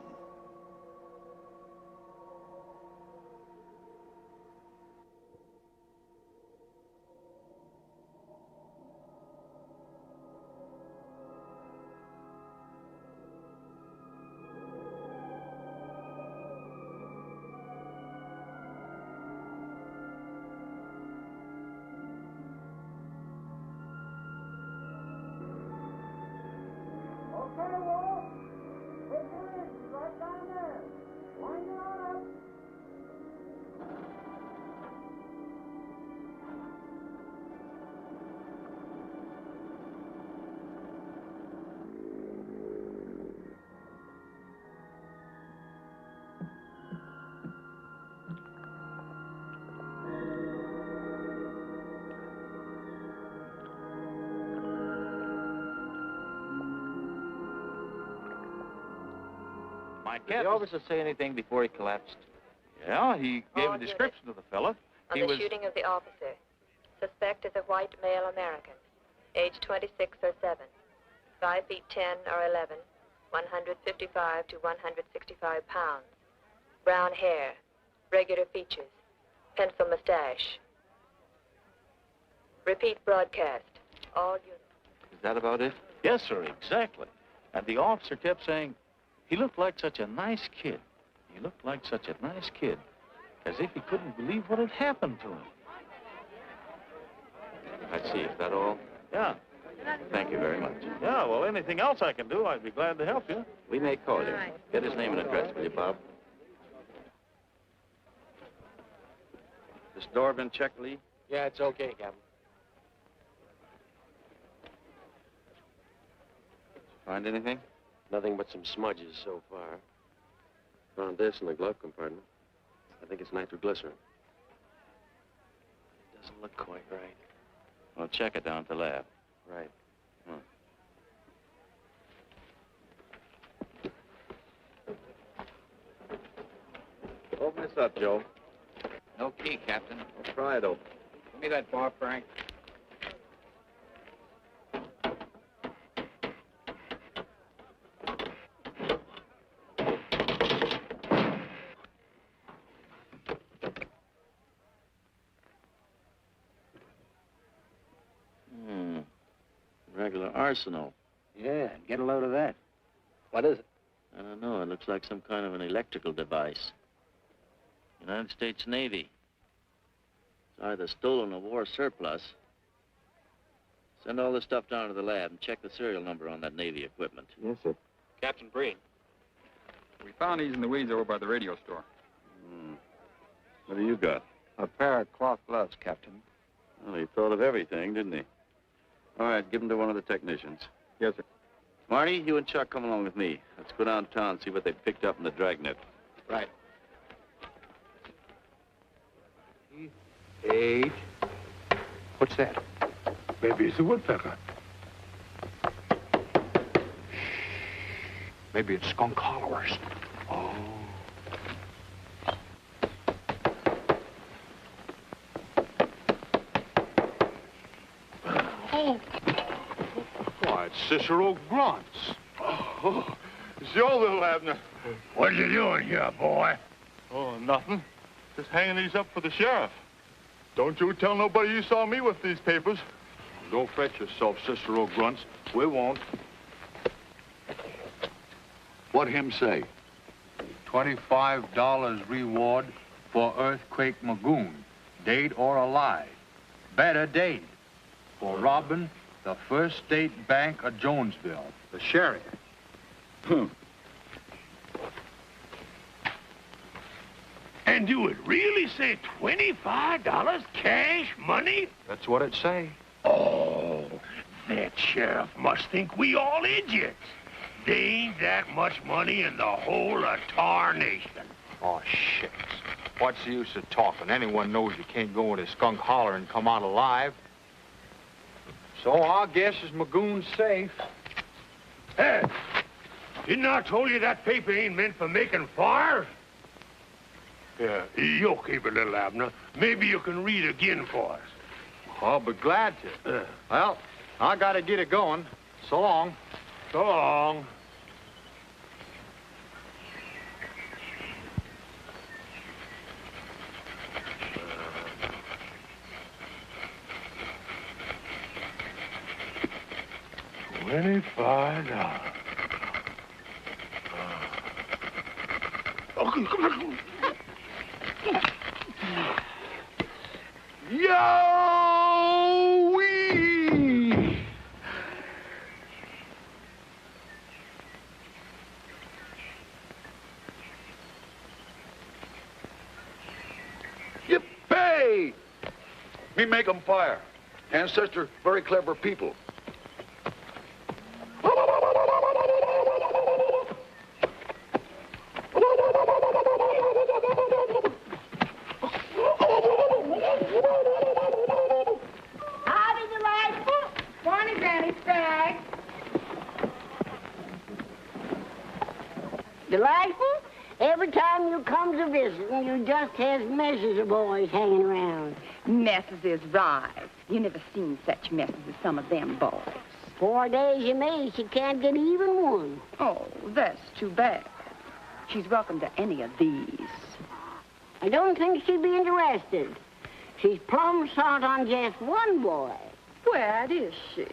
Did the officer say anything before he collapsed? Yeah, he gave a description of the fella. On the shooting of the officer. Suspect is a white male American, age 26 or 7, 5 feet 10 or 11, 155 to 165 pounds, brown hair, regular features, pencil mustache. Repeat broadcast. All units. Is that about it? Yes, sir, exactly. And the officer kept saying, he looked like such a nice kid. He looked like such a nice kid. As if he couldn't believe what had happened to him. I see. Is that all? Yeah. Thank you very much. Yeah, well, anything else I can do, I'd be glad to help you. We may call you. Get his name and address, will you, Bob? This door been checked, Lee? Yeah, it's okay, Captain. Find anything? Nothing but some smudges so far. Found this in the glove compartment. I think it's nitroglycerin. Doesn't look quite right. Well, check it down at the lab. Right. Open this up, Joe. No key, Captain. Well, try it open. Give me that bar, Frank. Regular arsenal. Yeah, get a load of that. What is it? I don't know. It looks like some kind of an electrical device. United States Navy. It's either stolen or war surplus. Send all this stuff down to the lab and check the serial number on that Navy equipment. Yes, sir. Captain Breen. We found these in the weeds over by the radio store. What do you got? A pair of cloth gloves, Captain. Well, he thought of everything, didn't he? All right, give them to one of the technicians. Yes, sir. Marty, you and Chuck come along with me. Let's go downtown and see what they picked up in the dragnet. Right. 8. What's that? Maybe it's a woodpecker. Maybe it's skunk hollowers. Oh. Why, it's Cicero grunts. Oh, it's your little Abner. What you doing here, boy? Oh, nothing. Just hanging these up for the sheriff. Don't you tell nobody you saw me with these papers. Go fetch yourself, Cicero grunts. We won't. What him say? $25 reward for Earthquake Magoon, dead or alive. Better dead. For robbing the First State Bank of Jonesville. The sheriff. And you would really say $25 cash money? That's what it say. Oh, that sheriff must think we all idiots. There ain't that much money in the whole of tarnation. Oh, shit. What's the use of talking? Anyone knows you can't go in a skunk holler and come out alive. So I guess as Magoon's safe. Hey, Didn't I told you that paper ain't meant for making fires? Yeah, you keep it, little Abner. Maybe you can read again for us. I'll be glad to. Well, I gotta get it going. So long. So long. $25. Yo-wee! Yippee! Me make 'em fire. Ancestor, very clever people. Howdy, delightful. Morning, Granny Stag. Delightful, every time you come to visit, you just has messes of boys hanging around. Messes is right. You never seen such messes as some of them boys. 4 days you made, she can't get even one. Oh, that's too bad. She's welcome to any of these. I don't think she'd be interested. She's plumb sot on just one boy. Where is she?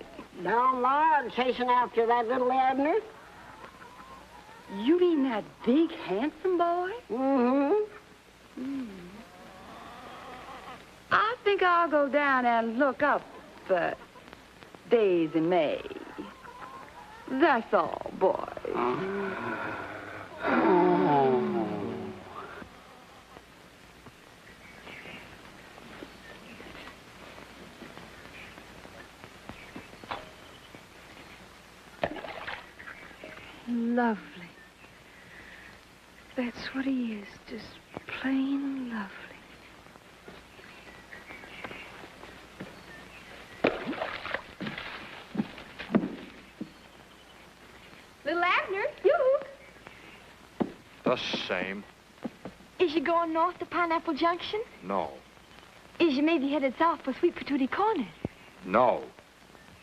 Down there, chasing after that little Abner. You mean that big, handsome boy? Mm-hmm. I think I'll go down and look up Daisy May. That's all, boys. Lovely. That's what he is, just plain lovely. Little Abner, you? The same. Is you going north to Pineapple Junction? No. Is you maybe headed south for Sweet Patootie Corner? No.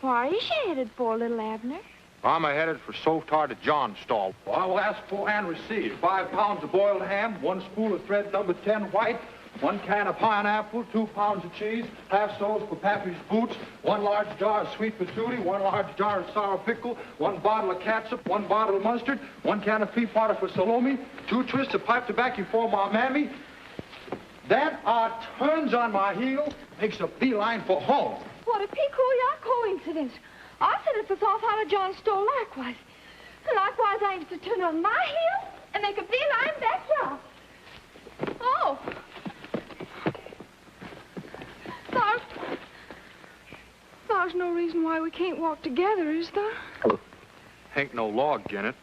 Where is you headed for, little Abner? I'm headed for Sotar to Johnstall. Well, I will ask for and receive 5 pounds of boiled ham, 1 spool of thread number 10 white, 1 can of pineapple, 2 pounds of cheese, half soles for Pappy's boots, 1 large jar of sweet patootie, 1 large jar of sour pickle, 1 bottle of catsup, 1 bottle of mustard, 1 can of pea powder for salami, 2 twists of pipe tobacco for my mammy. Then I turns on my heel, makes a beeline for home. What a peculiar coincidence. I said it was off out of John's store likewise. And likewise, I used to turn on my heel and make a beeline back here. Oh. There's no reason why we can't walk together, is there? Ain't no law, Janet.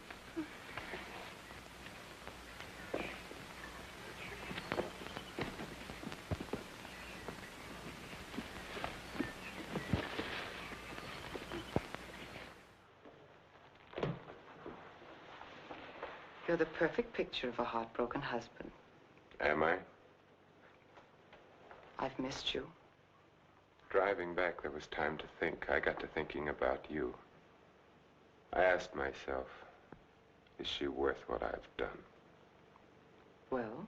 You're the perfect picture of a heartbroken husband. Am I? I've missed you. Driving back, there was time to think. I got to thinking about you. I asked myself, is she worth what I've done? Well?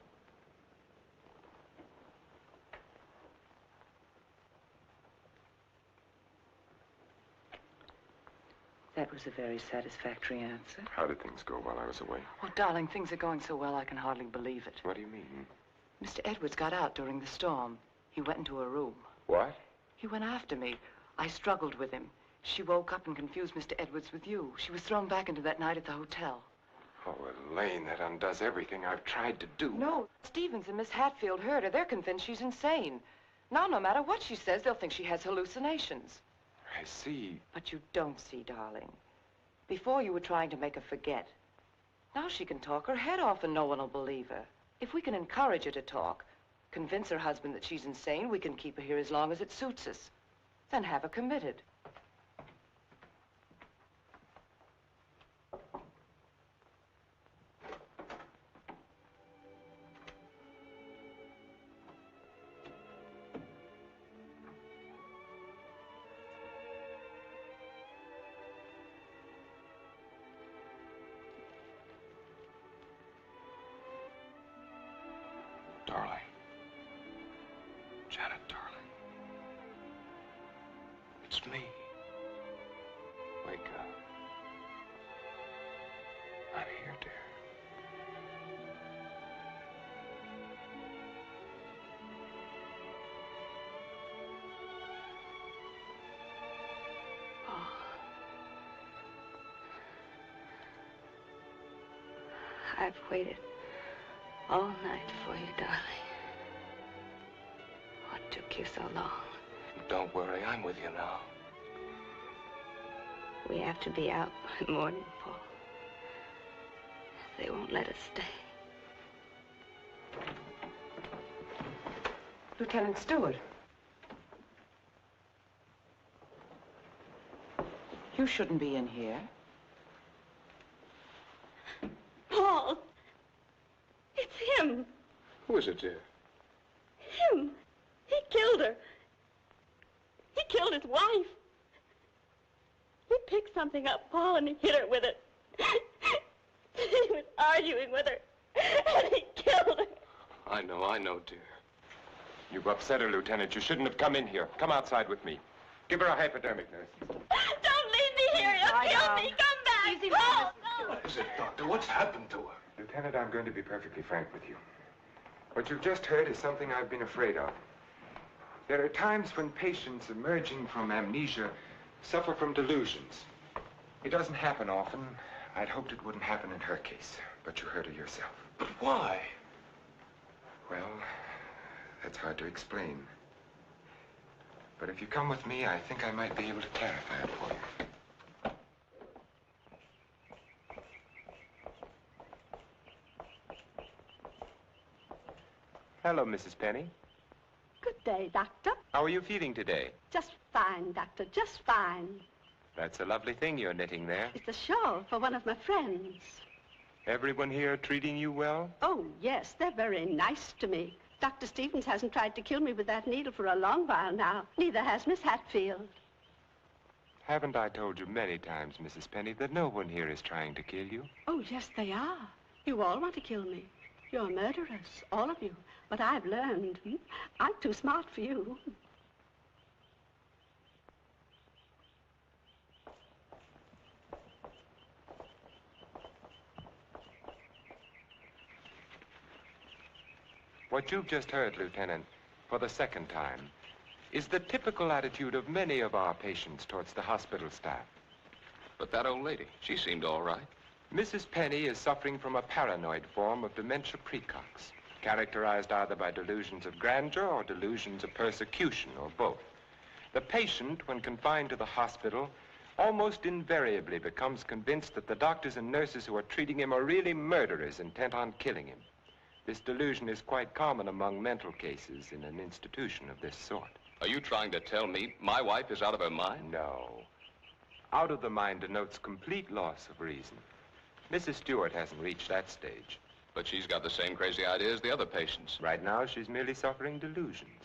That was a very satisfactory answer. How did things go while I was away? Oh, darling, things are going so well I can hardly believe it. What do you mean? Mr. Edwards got out during the storm. He went into a room. What? He went after me. I struggled with him. She woke up and confused Mr. Edwards with you. She was thrown back into that night at the hotel. Oh, Elaine, that undoes everything I've tried to do. No, Stevens and Miss Hatfield heard her. They're convinced she's insane. Now, no matter what she says, they'll think she has hallucinations. I see. But you don't see, darling. Before you were trying to make her forget. Now she can talk her head off and no one will believe her. If we can encourage her to talk, convince her husband that she's insane, we can keep her here as long as it suits us. Then have her committed. just me. Wake up. I'm here, dear. I've waited all night for you, darling. What took you so long? Don't worry, I'm with you now. We have to be out by morning, Paul. They won't let us stay. Lieutenant Stewart. You shouldn't be in here. Paul! It's him! Who is it, dear? Him! He killed her. He killed his wife. He picked something up, Paul, and he hit her with it. He was arguing with her, and he killed her. I know, dear. You've upset her, Lieutenant. You shouldn't have come in here. Come outside with me. Give her a hypodermic, nurse. Don't leave me here. You'll kill me. Come back. Easy, Paul, no. What is it, Doctor? What's happened to her? Lieutenant, I'm going to be perfectly frank with you. What you've just heard is something I've been afraid of. There are times when patients emerging from amnesia suffer from delusions. It doesn't happen often. I'd hoped it wouldn't happen in her case, but you heard her yourself. But why? Well, that's hard to explain. But if you come with me, I think I might be able to clarify it for you. Hello, Mrs. Penny. Good day, Doctor. How are you feeling today? Just fine, Doctor, just fine. That's a lovely thing you're knitting there. It's a shawl for one of my friends. Everyone here treating you well? Oh, yes, they're very nice to me. Dr. Stevens hasn't tried to kill me with that needle for a long while now. Neither has Miss Hatfield. Haven't I told you many times, Mrs. Penny, that no one here is trying to kill you? Oh, yes, they are. You all want to kill me. You're murderers, all of you. But I've learned. I'm too smart for you. What you've just heard, Lieutenant, for the second time, is the typical attitude of many of our patients towards the hospital staff. But that old lady, she seemed all right. Mrs. Penny is suffering from a paranoid form of dementia precox, characterized either by delusions of grandeur or delusions of persecution, or both. The patient, when confined to the hospital, almost invariably becomes convinced that the doctors and nurses who are treating him are really murderers intent on killing him. This delusion is quite common among mental cases in an institution of this sort. Are you trying to tell me my wife is out of her mind? No. Out of the mind denotes complete loss of reason. Mrs. Stewart hasn't reached that stage. But she's got the same crazy idea as the other patients. Right now, she's merely suffering delusions.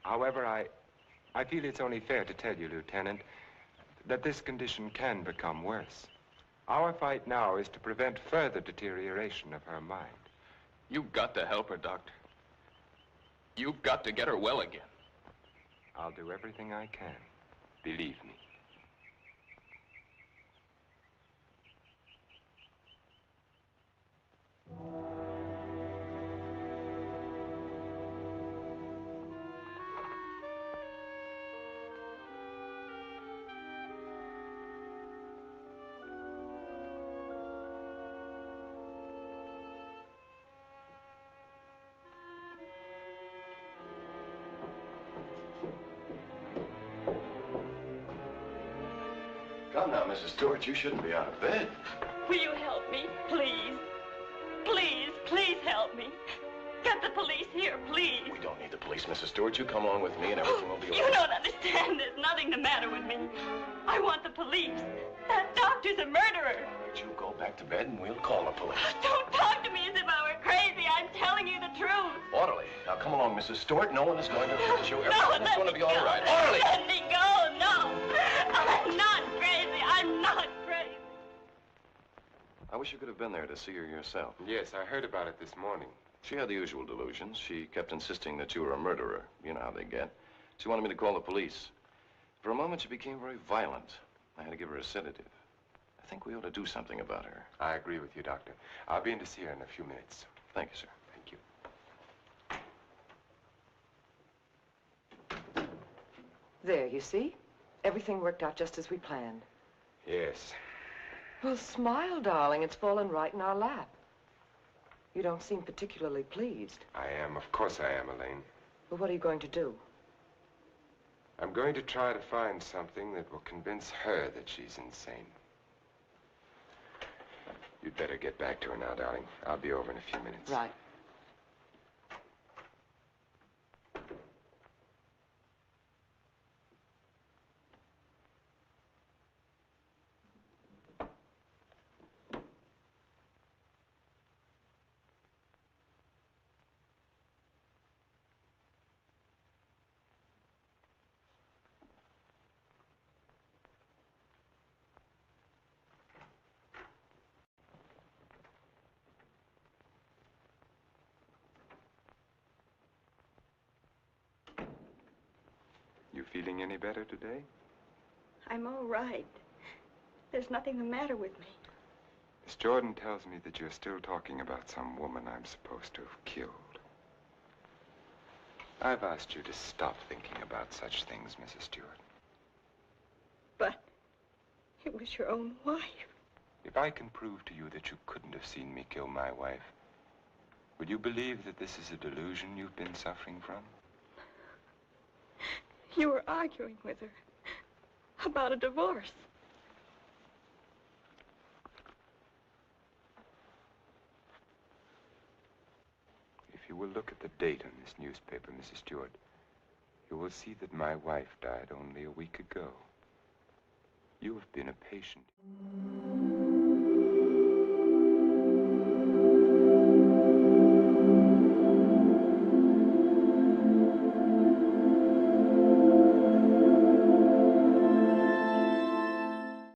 However, I feel it's only fair to tell you, Lieutenant, that this condition can become worse. Our fight now is to prevent further deterioration of her mind. You've got to help her, Doctor. You've got to get her well again. I'll do everything I can. Believe me. Come now, Mrs. Stewart, you shouldn't be out of bed. Will you help me, please? Please, please help me. Get the police here, please. We don't need the police, Mrs. Stewart. You come along with me and everything will be all You right. don't understand. There's nothing the matter with me. I want the police. That doctor's a murderer. But you go back to bed and we'll call the police. Don't talk to me as if I were crazy. I'm telling you the truth. Orderly. Now come along, Mrs. Stewart. No one is going to hurt you. No, Everything's going to be all right. Orderly! Let me go. No. I'm not crazy. I'm not crazy. I wish you could have been there to see her yourself. Yes, I heard about it this morning. She had the usual delusions. She kept insisting that you were a murderer. You know how they get. She wanted me to call the police. For a moment, she became very violent. I had to give her a sedative. I think we ought to do something about her. I agree with you, Doctor. I'll be in to see her in a few minutes. Thank you, sir. Thank you. There, you see? Everything worked out just as we planned. Yes. Well, smile, darling. It's fallen right in our lap. You don't seem particularly pleased. I am. Of course I am, Elaine. Well, what are you going to do? I'm going to try to find something that will convince her that she's insane. You'd better get back to her now, darling. I'll be over in a few minutes. Right. You feeling any better today? I'm all right. There's nothing the matter with me. Miss Jordan tells me that you're still talking about some woman I'm supposed to have killed. I've asked you to stop thinking about such things, Mrs. Stewart. But it was your own wife. If I can prove to you that you couldn't have seen me kill my wife, would you believe that this is a delusion you've been suffering from? You were arguing with her about a divorce. If you will look at the date on this newspaper, Mrs. Stewart, you will see that my wife died only a week ago. You have been a patient.